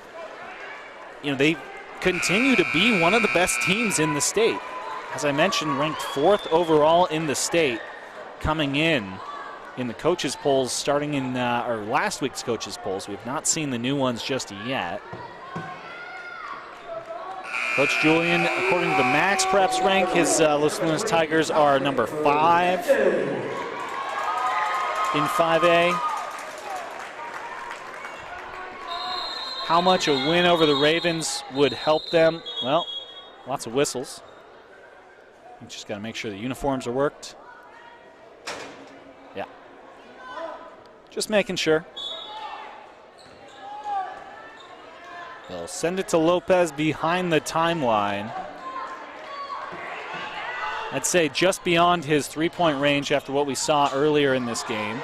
You know, they continue to be one of the best teams in the state. As I mentioned, ranked 4th overall in the state, coming in the coaches' polls starting in or last week's coaches' polls. We have not seen the new ones just yet. Coach Julian, according to the Max Preps rank, his Los Lunas Tigers are number 5 in 5A. How much a win over the Ravens would help them? Well, lots of whistles. You just got to make sure the uniforms are worked. Yeah. Just making sure. They'll send it to Lopez behind the timeline. I'd say just beyond his 3-point range after what we saw earlier in this game.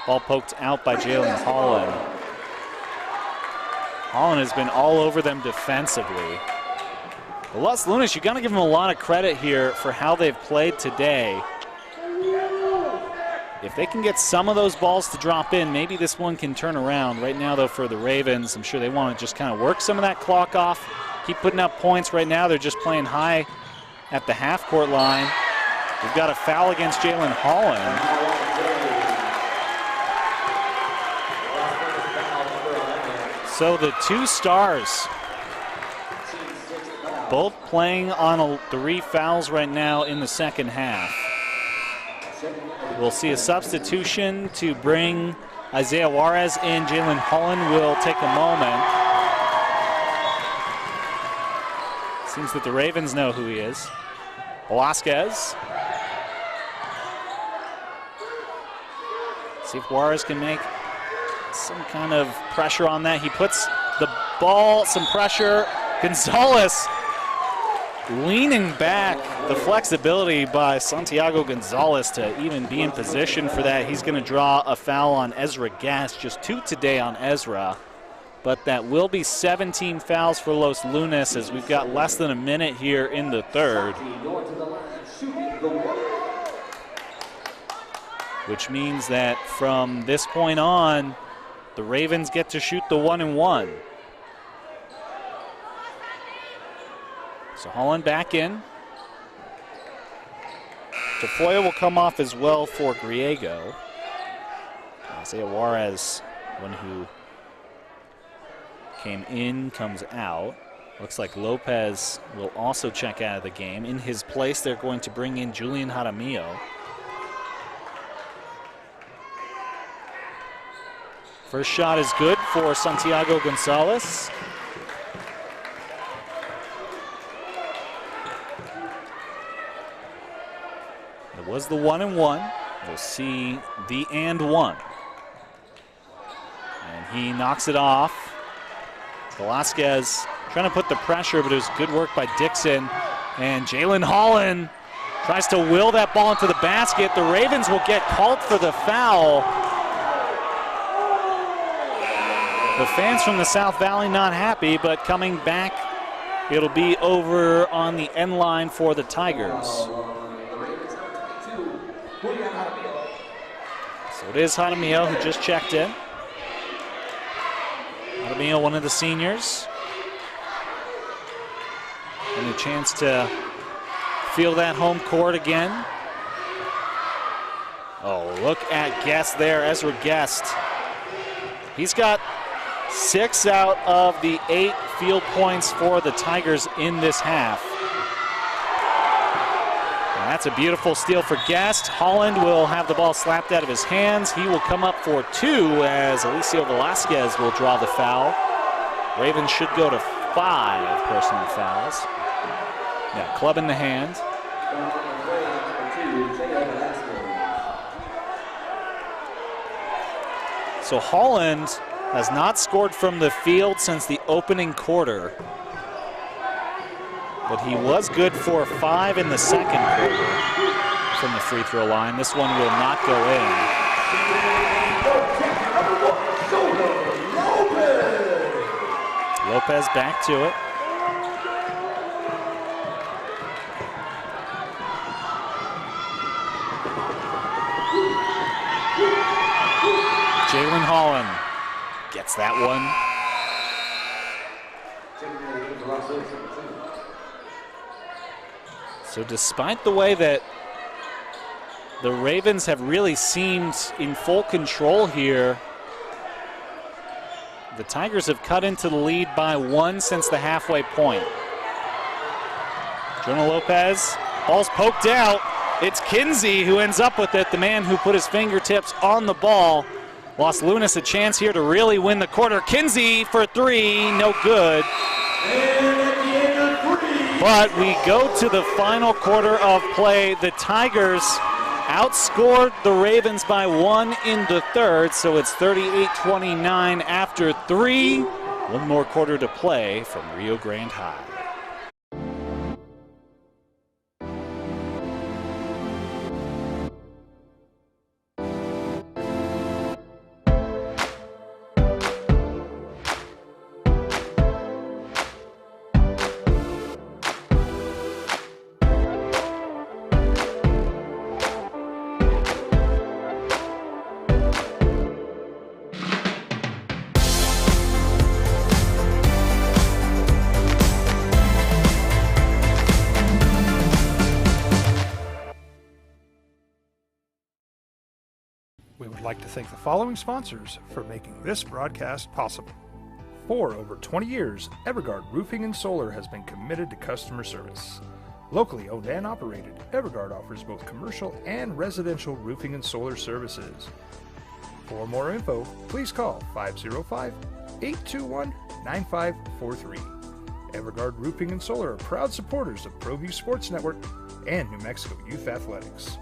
Ball poked out by Jalen Holland. Holland has been all over them defensively. But Los Lunas, you got to give them a lot of credit here for how they've played today. If they can get some of those balls to drop in, maybe this one can turn around. Right now, though, for the Ravens, I'm sure they want to just kind of work some of that clock off, keep putting up points. Right now, they're just playing high at the half-court line. We've got a foul against Jalen Holland. So the 2 stars, both playing on 3 fouls right now in the second half. We'll see a substitution to bring Isaiah Juarez in. Jalen Holland will take a moment. Seems that the Ravens know who he is. Velasquez. See if Juarez can make some kind of pressure on that. He puts the ball, some pressure. Gonzalez leaning back. The flexibility by Santiago Gonzalez to even be in position for that. He's going to draw a foul on Ezra Guest. Just 2 today on Ezra. But that will be 17 fouls for Los Lunas as we've got less than a minute here in the third. Which means that from this point on, the Ravens get to shoot the 1-and-1. So Holland back in. Tafoya will come off as well for Griego. Isaiah Juarez, one who came in, comes out. Looks like Lopez will also check out of the game. In his place, they're going to bring in Julian Jaramillo. First shot is good for Santiago Gonzalez. It was the 1-1. We'll see the and one. And he knocks it off. Velasquez trying to put the pressure, but it was good work by Dixon. And Jalen Holland tries to will that ball into the basket. The Ravens will get called for the foul. The fans from the South Valley not happy, but coming back, it'll be over on the end line for the Tigers. So it is Jaramillo who just checked in. Jaramillo, one of the seniors. And a chance to feel that home court again. Oh, look at Guest there, Ezra Guest. He's got 6 out of the 8 field points for the Tigers in this half. And that's a beautiful steal for Guest. Holland will have the ball slapped out of his hands. He will come up for 2 as Alicio Velasquez will draw the foul. Ravens should go to 5 personal fouls. Yeah, club in the hand. So Holland has not scored from the field since the opening quarter. But he was good for 5 in the second quarter from the free throw line. This one will not go in. Lopez back to it. Jalen Holland gets that one. So despite the way that the Ravens have really seemed in full control here, the Tigers have cut into the lead by 1 since the halfway point. Jonah Lopez, ball's poked out. It's Kinsey who ends up with it, the man who put his fingertips on the ball. Los Lunas a chance here to really win the quarter. Kinsey for 3, no good. But we go to the final quarter of play. The Tigers outscored the Ravens by 1 in the third, so it's 38-29 after 3. One more quarter to play from Rio Grande High. We would like to thank the following sponsors for making this broadcast possible. For over 20 years, Evergard Roofing and Solar has been committed to customer service. Locally owned and operated, Evergard offers both commercial and residential roofing and solar services. For more info, please call 505-821-9543. Evergard Roofing and Solar are proud supporters of ProView Sports Network and New Mexico Youth Athletics.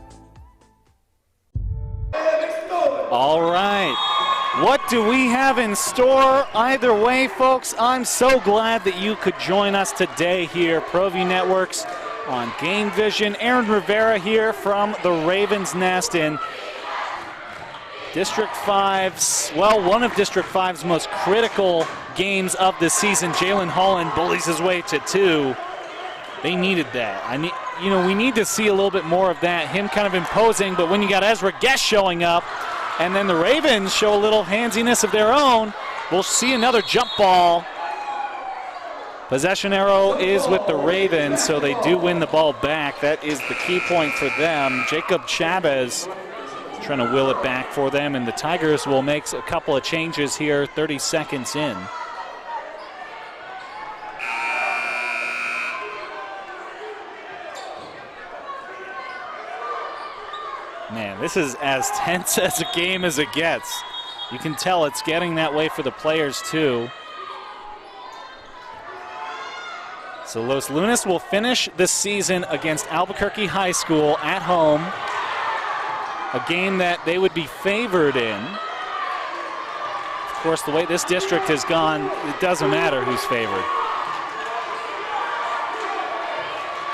All right, what do we have in store? Either way, folks, I'm so glad that you could join us today here, ProView Networks on GameVision. Aaron Rivera here from the Ravens Nest in District 5's, well, one of District 5's most critical games of the season. Jalen Holland bullies his way to 2. They needed that. We need to see a little bit more of that, him kind of imposing, but when you got Ezra Guest showing up, and then the Ravens show a little handsiness of their own, we'll see another jump ball. Possession arrow is with the Ravens, so they do win the ball back. That is the key point for them. Jacob Chavez trying to will it back for them, and the Tigers will make a couple of changes here, 30 seconds in. This is as tense as a game as it gets. You can tell it's getting that way for the players too. So Los Lunas will finish this season against Albuquerque High School at home. A game that they would be favored in. Of course, the way this district has gone, it doesn't matter who's favored.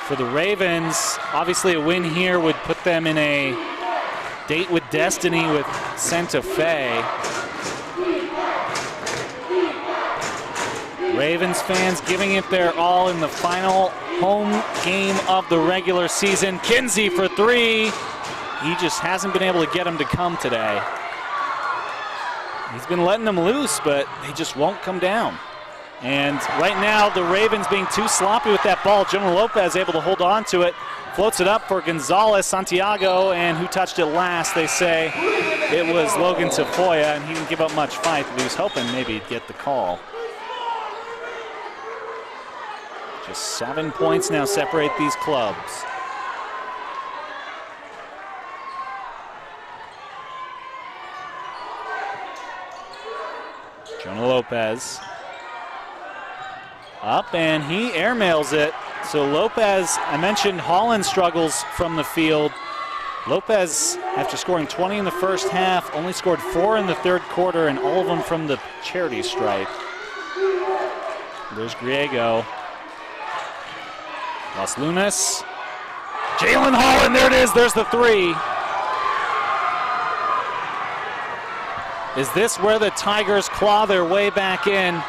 For the Ravens, obviously a win here would put them in a date with destiny with Santa Fe. Ravens fans giving it their all in the final home game of the regular season. Kinsey for three. He just hasn't been able to get him to come today. He's been letting them loose, but they just won't come down. And right now, the Ravens being too sloppy with that ball. Jonah Lopez able to hold on to it. Floats it up for Gonzalez Santiago, and who touched it last? They say it was Logan Tafoya, and he didn't give up much fight, but he was hoping maybe he'd get the call. Just 7 points now separate these clubs. Jonah Lopez up, and he airmails it. So Lopez, I mentioned Holland struggles from the field. Lopez, after scoring 20 in the first half, only scored 4 in the third quarter, and all of them from the charity stripe. There's Griego. Los Lunas. Jalen Holland, there it is, there's the three. Is this where the Tigers claw their way back in?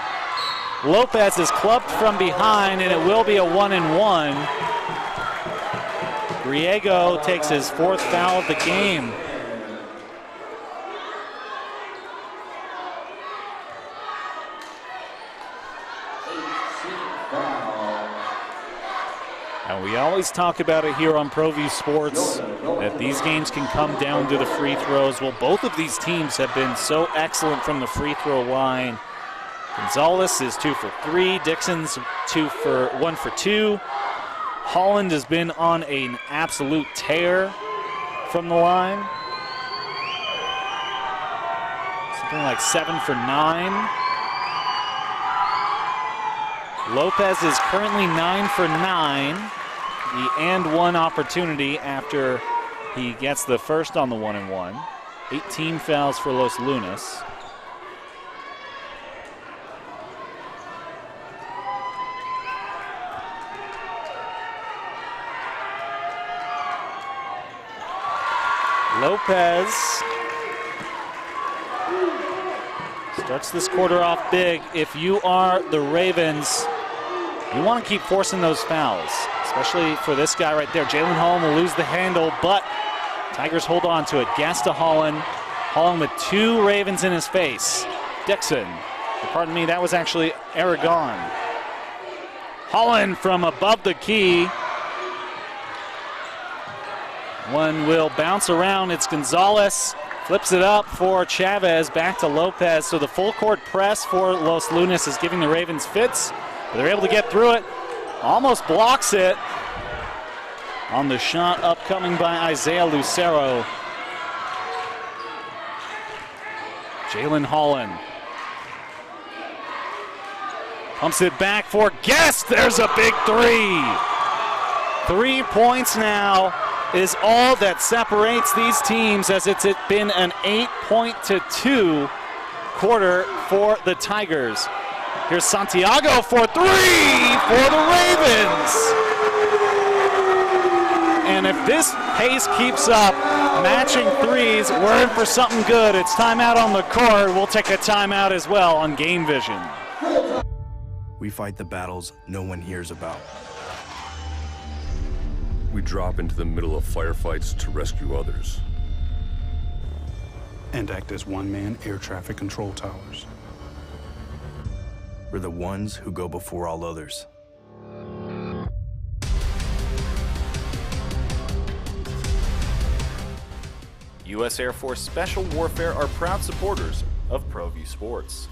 Lopez is clubbed from behind, and it will be a 1-and-1. Griego takes his 4th foul of the game. And we always talk about it here on ProView Sports, that these games can come down to the free throws. Well, both of these teams have been so excellent from the free throw line. Gonzalez is 2 for 3. Dixon's 1 for 2. Holland has been on an absolute tear from the line. Something like 7 for 9. Lopez is currently 9 for 9. The and-one opportunity after he gets the first on the 1-and-1. 18 fouls for Los Lunas. Lopez starts this quarter off big. If you are the Ravens, you want to keep forcing those fouls, especially for this guy right there. Jalen Holland will lose the handle, but Tigers hold on to it. Gas to Holland. Holland with 2 Ravens in his face. Dixon, pardon me, that was actually Aragon. Holland from above the key. One will bounce around. It's Gonzalez. Flips it up for Chavez. Back to Lopez. So the full court press for Los Lunas is giving the Ravens fits. But they're able to get through it. Almost blocks it on the shot upcoming by Isaiah Lucero. Jalen Holland pumps it back for Guest. There's a big 3. 3 points now is all that separates these teams, as it's been an 8-2 quarter for the Tigers. Here's Santiago for 3 for the Ravens. And if this pace keeps up, matching threes, we're in for something good. It's timeout on the court. We'll take a timeout as well on GameVision. We fight the battles no one hears about. We drop into the middle of firefights to rescue others. And act as one-man air traffic control towers. We're the ones who go before all others. U.S. Air Force Special Warfare are proud supporters of ProView Sports.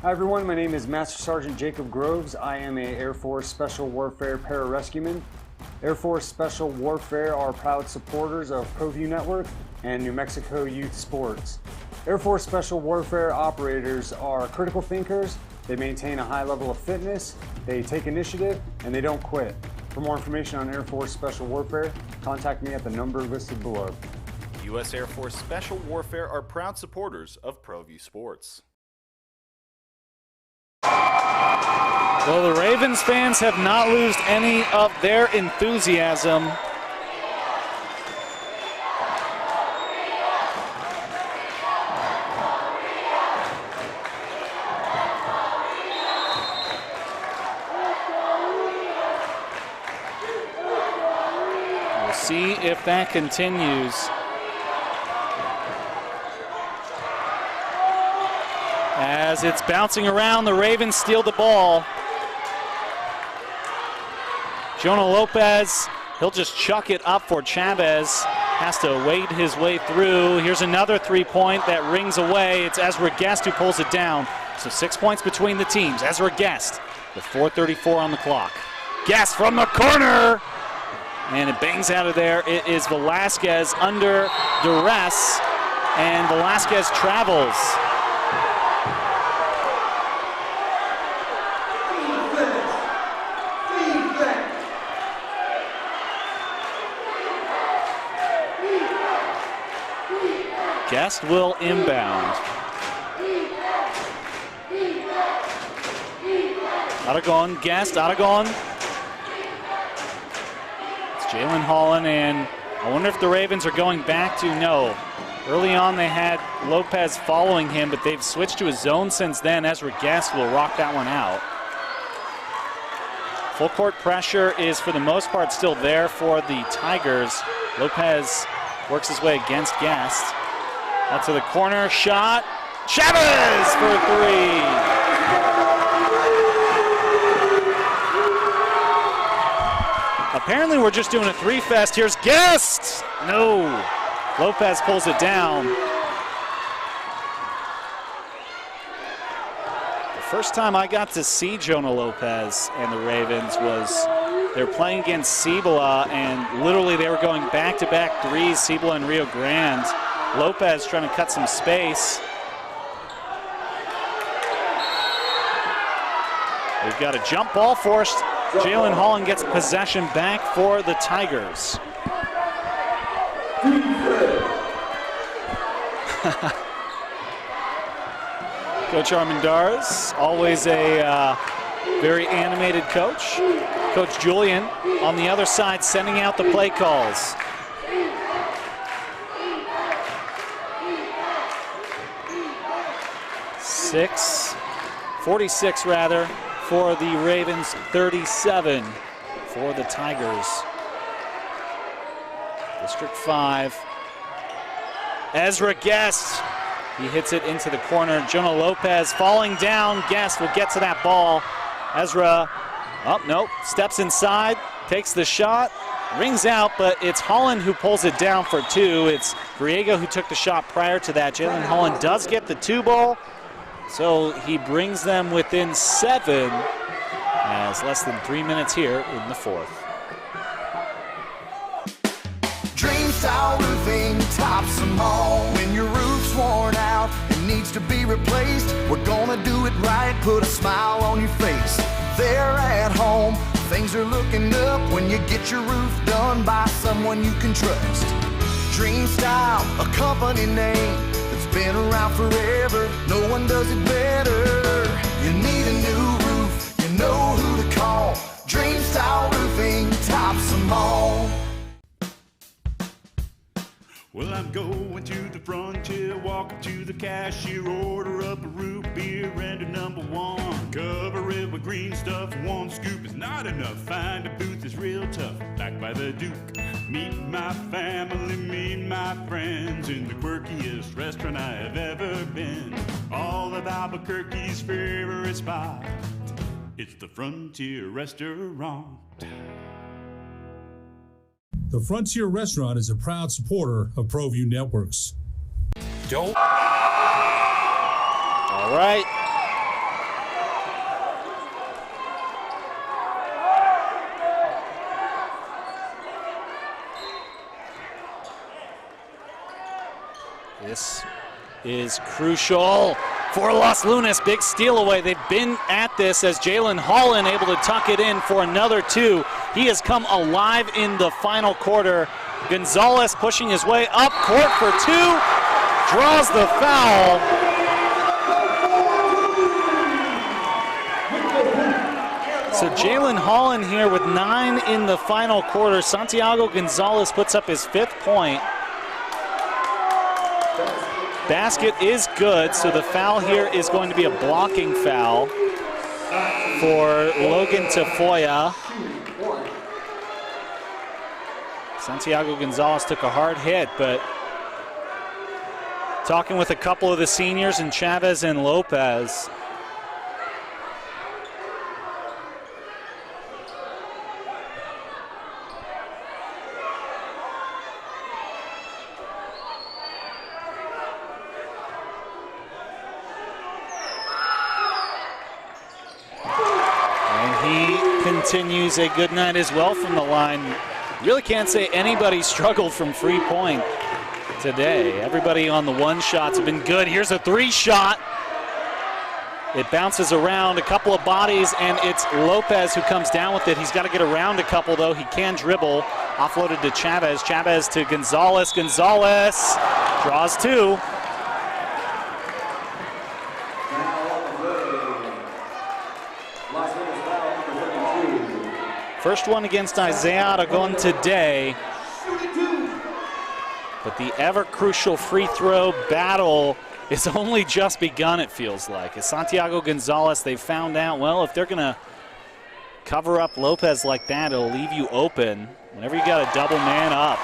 Hi everyone, my name is Master Sergeant Jacob Groves. I am a Air Force Special Warfare pararescueman. Air Force Special Warfare are proud supporters of ProView Network and New Mexico Youth Sports. Air Force Special Warfare operators are critical thinkers. They maintain a high level of fitness, they take initiative, and they don't quit. For more information on Air Force Special Warfare, contact me at the number listed below. U.S. Air Force Special Warfare are proud supporters of ProView Sports. Well, the Ravens fans have not lost any of their enthusiasm. We'll see if that continues. As it's bouncing around, the Ravens steal the ball. Jonah Lopez, he'll just chuck it up for Chavez. Has to wade his way through. Here's another three-point that rings away. It's Ezra Guest who pulls it down. So 6 points between the teams. Ezra Guest with 4:34 on the clock. Guest from the corner. And it bangs out of there. It is Velasquez under duress. And Velasquez travels. Guest will inbound. Aragon, Guest, Aragon. It's Jalen Holland, and I wonder if the Ravens are going back to no. Early on they had Lopez following him, but they've switched to a zone since then. Ezra Guest will rock that one out. Full court pressure is for the most part still there for the Tigers. Lopez works his way against Guest. Out to the corner, shot. Chavez for three. Apparently we're just doing a three-fest. Here's Guest. No. Lopez pulls it down. The first time I got to see Jonah Lopez and the Ravens was they were playing against Cibola, and literally they were going back-to-back threes, Cibola and Rio Grande. Lopez trying to cut some space. We've got a jump ball forced. Jalen Holland gets possession back for the Tigers. Coach Armendariz, always a very animated coach. Coach Julian on the other side sending out the play calls. .46 for the Ravens, 37 for the Tigers. District 5. Ezra Guest, he hits it into the corner. Jonah Lopez falling down. Guest will get to that ball. Ezra, oh, nope, steps inside, takes the shot, rings out, but it's Holland who pulls it down for two. It's Griego who took the shot prior to that. Jalen Holland does get the two ball. So he brings them within 7 as less than 3 minutes here in the fourth. Dream style roofing tops them all. When your roof's worn out and needs to be replaced, we're gonna do it right, put a smile on your face. There at home, things are looking up when you get your roof done by someone you can trust. Dream Style, a company name been around forever, no one does it better. You need a new roof, you know who to call. Dream Style Roofing tops them all. Well, I'm going to the frontier, walk up to the cashier, order up a root beer and a number one. Cover it with green stuff, one scoop is not enough. Find a booth is real tough, back by the Duke. Meet my family, meet my friends in the quirkiest restaurant I have ever been. All of Albuquerque's favorite spot, it's the Frontier Restaurant. The Frontier Restaurant is a proud supporter of ProView Networks. Don't. All right. is crucial for Los Lunas. Big steal away. They've been at this as Jalen Holland able to tuck it in for another 2. He has come alive in the final quarter. Gonzalez pushing his way up court for 2. Draws the foul. So Jalen Holland here with 9 in the final quarter. Santiago Gonzalez puts up his 5th point. Basket is good, so the foul here is going to be a blocking foul for Logan Tafoya. Santiago Gonzalez took a hard hit, but talking with a couple of the seniors and Chavez and Lopez. Continues a good night as well from the line. Really can't say anybody struggled from free point today. Everybody on the 1 shots have been good. Here's a 3 shot. It bounces around a couple of bodies, and it's Lopez who comes down with it. He's got to get around a couple, though. He can dribble. Offloaded to Chavez. Chavez to Gonzalez. Gonzalez draws 2. First one against Isaiah Aragon today. But the ever-crucial free throw battle is only just begun, it feels like. As Santiago Gonzalez, they found out, well, if they're going to cover up Lopez like that, it'll leave you open. Whenever you got a double man up,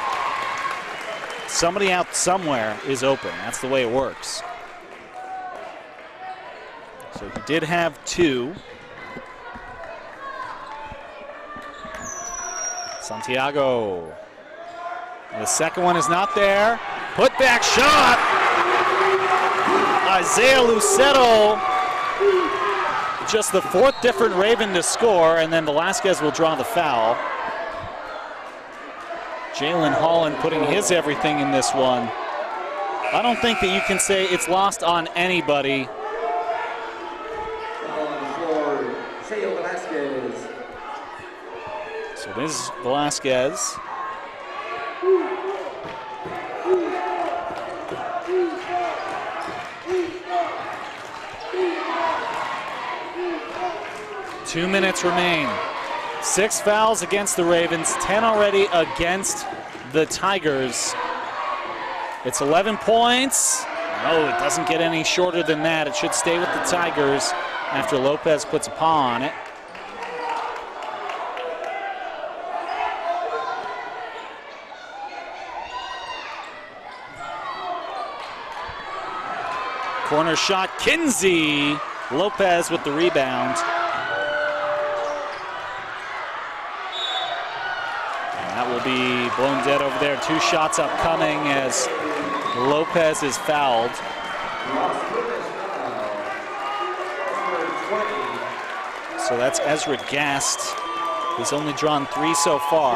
somebody out somewhere is open. That's the way it works. So he did have 2. Santiago. And the second one is not there. Put back shot. Isaiah Lucero. Just the 4th different Raven to score, and then Velasquez will draw the foul. Jalen Holland putting his everything in this one. I don't think that you can say it's lost on anybody. So this is Velasquez. Two minutes remain. 6 fouls against the Ravens, 10 already against the Tigers. It's 11 points. No, it doesn't get any shorter than that. It should stay with the Tigers after Lopez puts a paw on it. Corner shot, Kinsey. Lopez with the rebound. And that will be blown dead over there. 2 shots upcoming as Lopez is fouled. So that's Ezra Gast. He's only drawn 3 so far.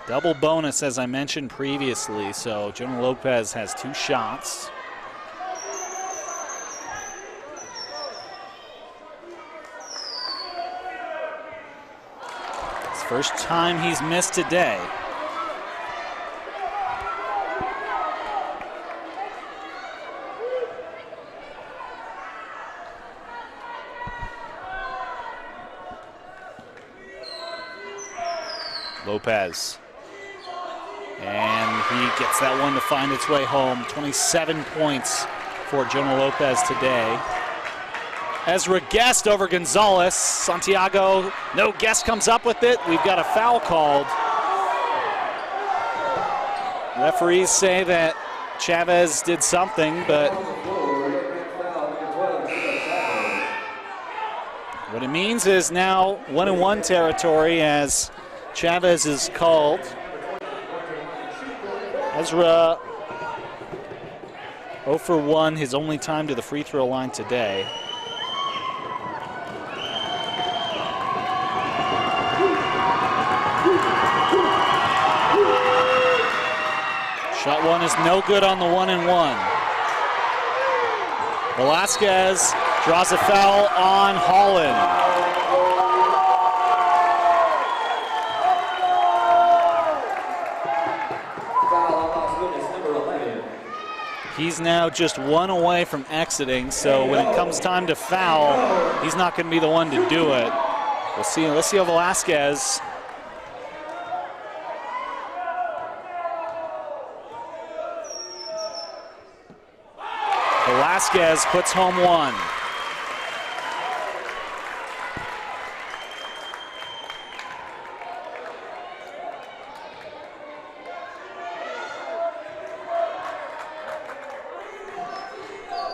Double bonus, as I mentioned previously, so Jonah Lopez has 2 shots. It's the first time he's missed today. Lopez. And he gets that one to find its way home. 27 points for Jonah Lopez today. Ezra Guest over Gonzalez. Santiago, no, Guest comes up with it. We've got a foul called. Referees say that Chavez did something, but what it means is now 1-1 territory as Chavez is called. Ezra 0 for 1, his only time to the free throw line today. Shot one is no good on the 1-and-1. Velasquez draws a foul on Holland. He's now just one away from exiting, so when it comes time to foul, he's not going to be the one to do it. We'll see. Let's see how Velasquez. Velasquez puts home one.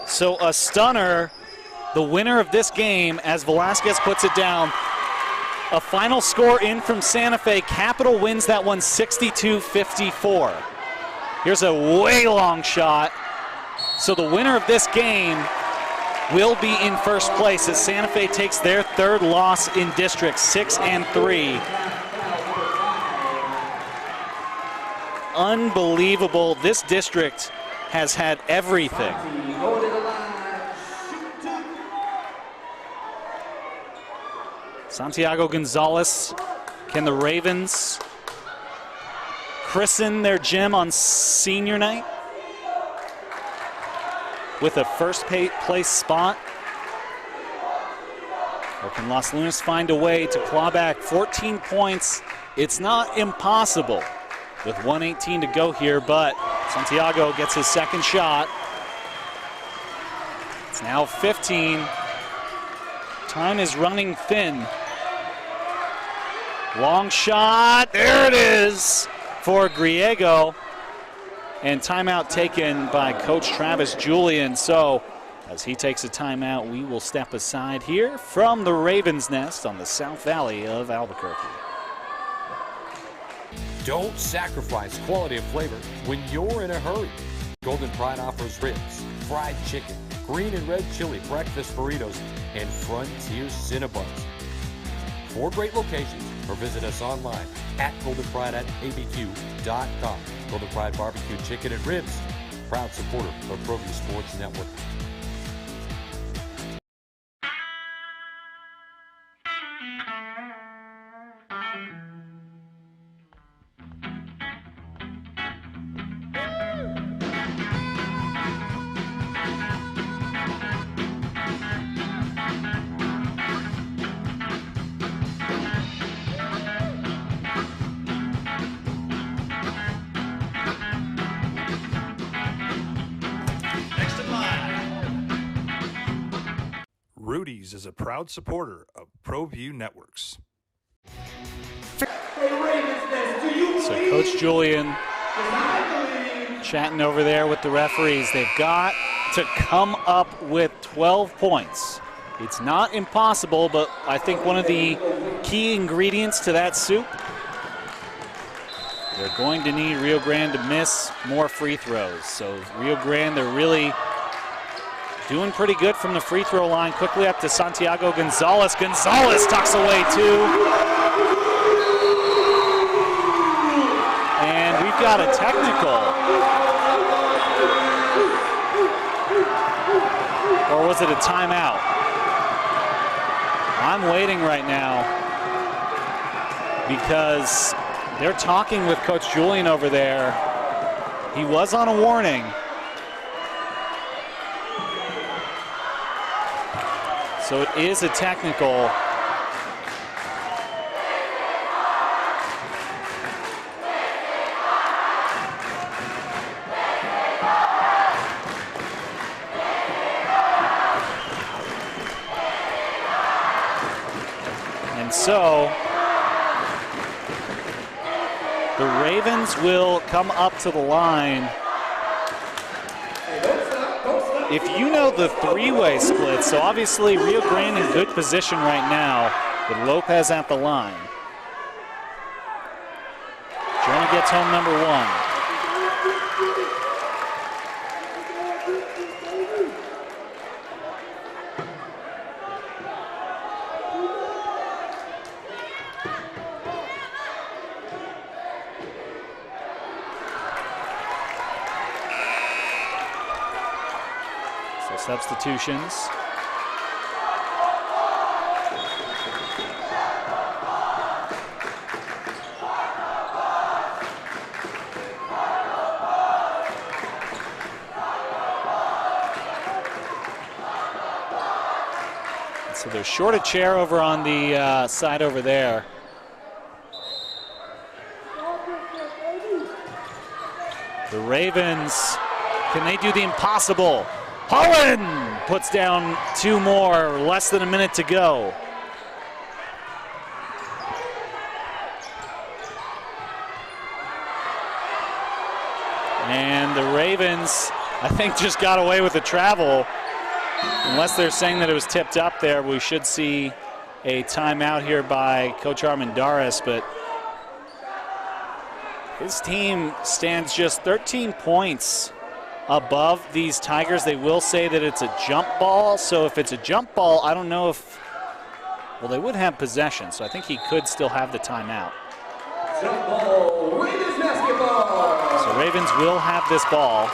So a stunner, the winner of this game as Velasquez puts it down. A final score in from Santa Fe. Capital wins that one 62-54. Here's a way long shot. So the winner of this game will be in first place as Santa Fe takes their third loss in district, 6-3. Unbelievable. This district has had everything. Santiago Gonzalez, can the Ravens christen their gym on senior night with a first place spot? Or can Los Lunas find a way to claw back 14 points? It's not impossible with 1:18 to go here, but Santiago gets his second shot. It's now 15. Time is running thin. Long shot, there it is for Griego. And timeout taken by Coach Travis Julian. So as he takes a timeout, we will step aside here from the Raven's Nest on the South Valley of Albuquerque. Don't sacrifice quality of flavor when you're in a hurry. Golden Pride offers ribs, fried chicken, green and red chili breakfast burritos, and Frontier Cinnabons. 4 great locations, or visit us online at goldenpride@abq.com. Golden Pride Barbecue Chicken and Ribs, proud supporter of ProView Sports Network. Rudy's is a proud supporter of ProView Networks. So Coach Julian chatting over there with the referees. They've got to come up with 12 points. It's not impossible, but I think one of the key ingredients to that soup, they're going to need Rio Grande to miss more free throws. So Rio Grande, they're really doing pretty good from the free throw line. Quickly up to Santiago Gonzalez. Gonzalez tucks away 2. And we've got a technical. Or was it a timeout? I'm waiting right now because they're talking with Coach Julian over there. He was on a warning. So it is a technical. And so the Ravens will come up to the line. If you know the three-way split, so obviously Rio Grande in good position right now with Lopez at the line. Jonah gets home number 1. Substitutions. So they're short a chair over on the side over there. The Ravens, can they do the impossible? Holland puts down 2 more, less than a minute to go. And the Ravens, I think, just got away with the travel. Unless they're saying that it was tipped up there, we should see a timeout here by Coach Armendariz, but his team stands just 13 points above these Tigers. They will say that it's a jump ball, so if it's a jump ball, I don't know if, well, they would have possession, so I think he could still have the timeout. Jump ball, Ravens basketball. So Ravens will have this ball.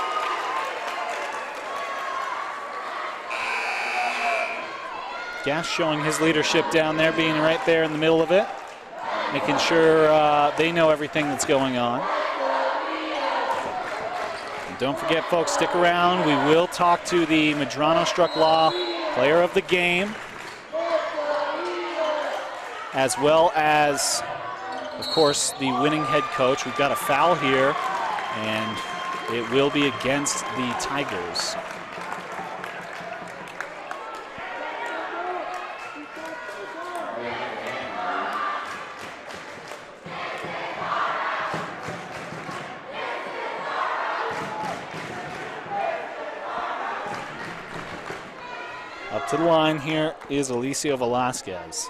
Gass showing his leadership down there, being right there in the middle of it, making sure they know everything that's going on. And don't forget, folks, stick around. We will talk to the Medrano Struck Law Player of the Game, as well as, of course, the winning head coach. We've got a foul here, and it will be against the Tigers. Up to the line here is Alicio Velasquez.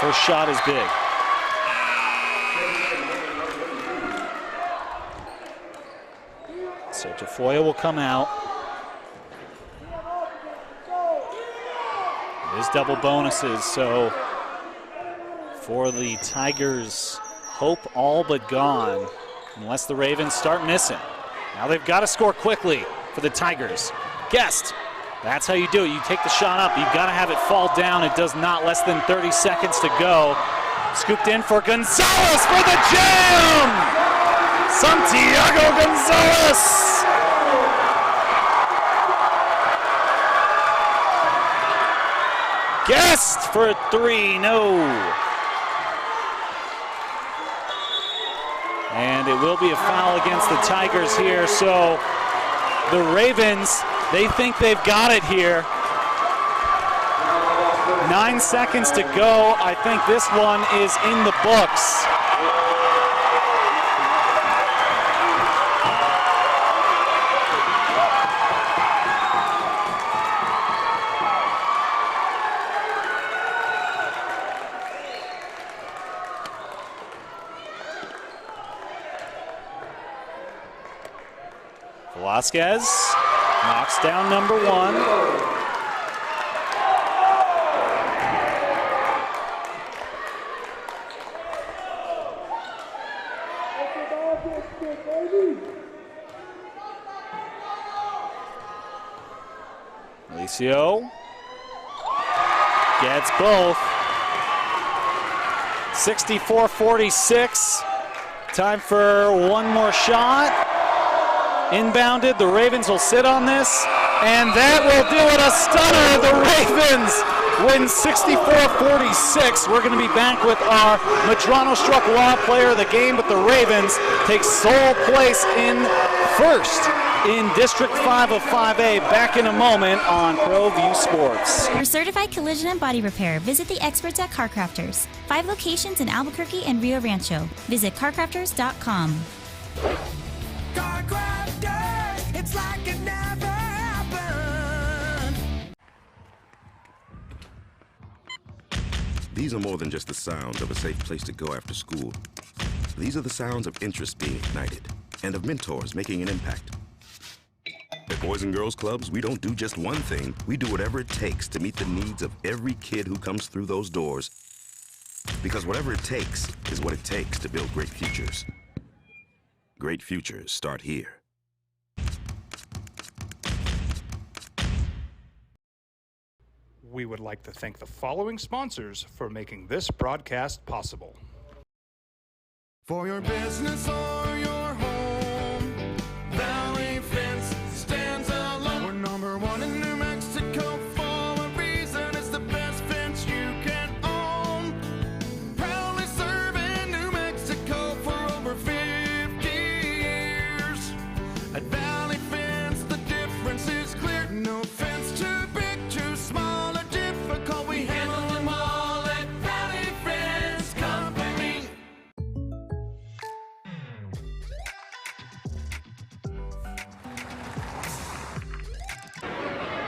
First shot is big. So Tafoya will come out. There's double bonuses, so for the Tigers, hope all but gone, unless the Ravens start missing. Now they've got to score quickly for the Tigers. Guest, that's how you do it. You take the shot up, you've got to have it fall down. It does not, less than 30 seconds to go. Scooped in for Gonzalez for the jam! Santiago Gonzalez! Guest for 3, no. And it will be a foul against the Tigers here, so the Ravens, they think they've got it here. 9 seconds to go. I think this one is in the books. Velasquez knocks down number 1. Alicio gets both. 64-46. Time for one more shot. Inbounded, the Ravens will sit on this, and that will do it, a stunner. The Ravens win 64-46. We're going to be back with our Medrano Struck Law Player of the Game, but the Ravens take sole place in first in District 5 of 5A. Back in a moment on ProView Sports. For certified collision and body repair, visit the experts at CarCrafters. 5 locations in Albuquerque and Rio Rancho. Visit carcrafters.com. It's like it never happened. These are more than just the sounds of a safe place to go after school. These are the sounds of interest being ignited and of mentors making an impact. At Boys and Girls Clubs, we don't do just one thing. We do whatever it takes to meet the needs of every kid who comes through those doors. Because whatever it takes is what it takes to build great futures. Great futures start here. We would like to thank the following sponsors for making this broadcast possible. For your business or your home, Valley Fence stands alone. We're number one in New Mexico for a reason. It's the best fence you can own. Proudly serving New Mexico for over 50 years. At Valley Fence, the difference is clear. No fence too big, too small, or difficult. We handle them all at Valley Fence Company.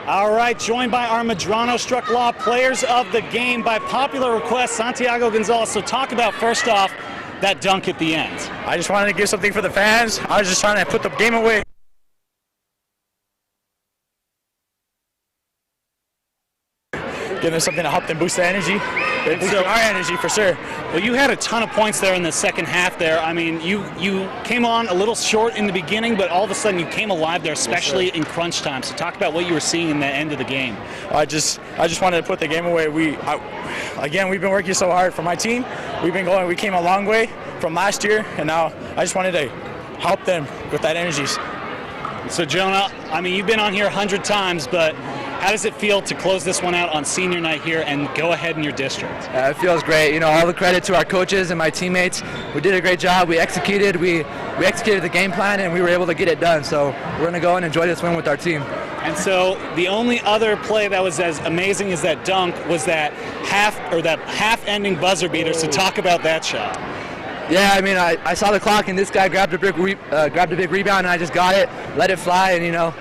All right, joined by our Medrano-Struck Law players of the game by popular request, Santiago Gonzalez. So talk about, first off, that dunk at the end. I just wanted to give something for the fans. I was just trying to put the game away. Give them something to help them boost the energy. Boost our energy for sure. Well, you had a ton of points there in the second half there. I mean, you came on a little short in the beginning, but all of a sudden you came alive there, especially in crunch time. So talk about what you were seeing in the end of the game. I just wanted to put the game away. Again, we've been working so hard for my team. We came a long way from last year, and now I just wanted to help them with that energy. So Jonah, I mean, you've been on here 100 times, but how does it feel to close this one out on senior night here and go ahead in your district? It feels great. You know, all the credit to our coaches and my teammates. We did a great job. We executed. We executed the game plan, and we were able to get it done. So we're going to go and enjoy this win with our team. And so the only other play that was as amazing as that dunk was that half-ending buzzer beater. So talk about that shot. Yeah, I mean, I saw the clock, and this guy grabbed a big rebound, and I just got it, let it fly, and, you know,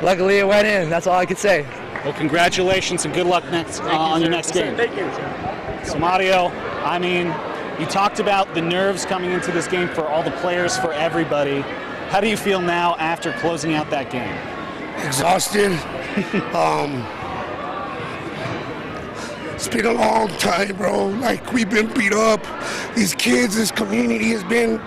luckily it went in. That's all I could say. Well, congratulations and good luck on your next game. Thank you. So, Mario, I mean, you talked about the nerves coming into this game for all the players, for everybody. How do you feel now after closing out that game? Exhausted. It's been a long time, bro. Like, we've been beat up. These kids, this community has been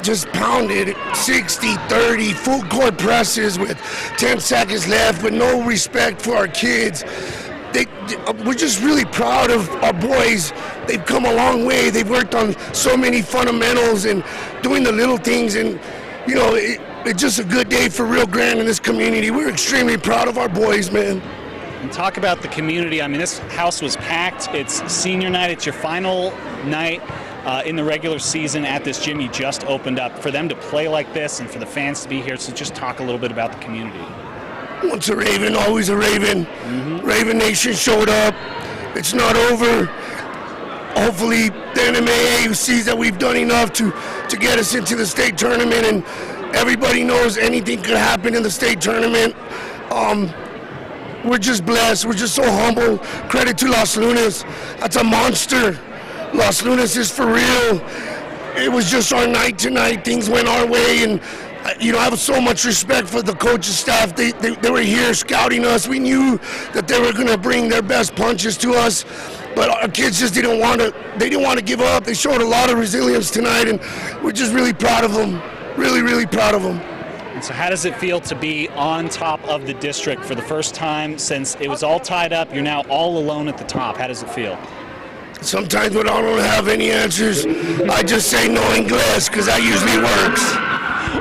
just pounded 60, 30, full court presses with 10 seconds left, with no respect for our kids. We're just really proud of our boys. They've come a long way. They've worked on so many fundamentals and doing the little things, and, you know, it's just a good day for Rio Grande in this community. We're extremely proud of our boys, man. And talk about the community. I mean, this house was packed. It's senior night. It's your final night in the regular season at this gym you just opened up. For them to play like this and for the fans to be here, so just talk a little bit about the community. Once a Raven, always a Raven. Raven Nation showed up. It's not over. Hopefully the NMAA sees that we've done enough to get us into the state tournament, and everybody knows anything could happen in the state tournament. We're just blessed. We're just so humble. Credit to Los Lunas. That's a monster. Los Lunas is for real. It was just our night tonight. Things went our way, and you know, I have so much respect for the coaching staff. They were here scouting us. We knew that they were going to bring their best punches to us, but our kids just didn't want to give up. They showed a lot of resilience tonight, and we're just really proud of them. Really, really proud of them. And so how does it feel to be on top of the district for the first time since it was all tied up? You're now all alone at the top. How does it feel? Sometimes when I don't have any answers, I just say no English, because that usually works.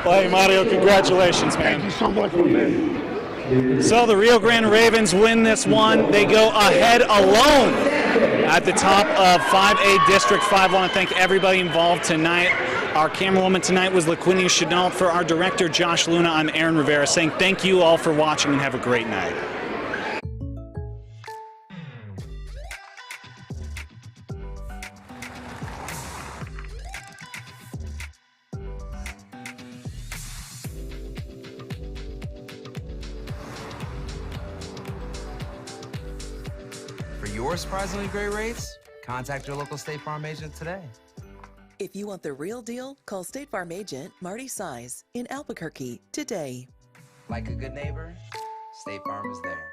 Well, hey, Mario, congratulations, man. Thank you so much, man. So the Rio Grande Ravens win this one. They go ahead alone at the top of 5A District 5. I want to thank everybody involved tonight. Our camerawoman tonight was LaQuinia Chanel. For our director, Josh Luna, I'm Aaron Rivera, saying thank you all for watching and have a great night. For your surprisingly great rates, contact your local State Farm agent today. If you want the real deal, call State Farm agent Marty Size in Albuquerque today. Like a good neighbor, State Farm is there.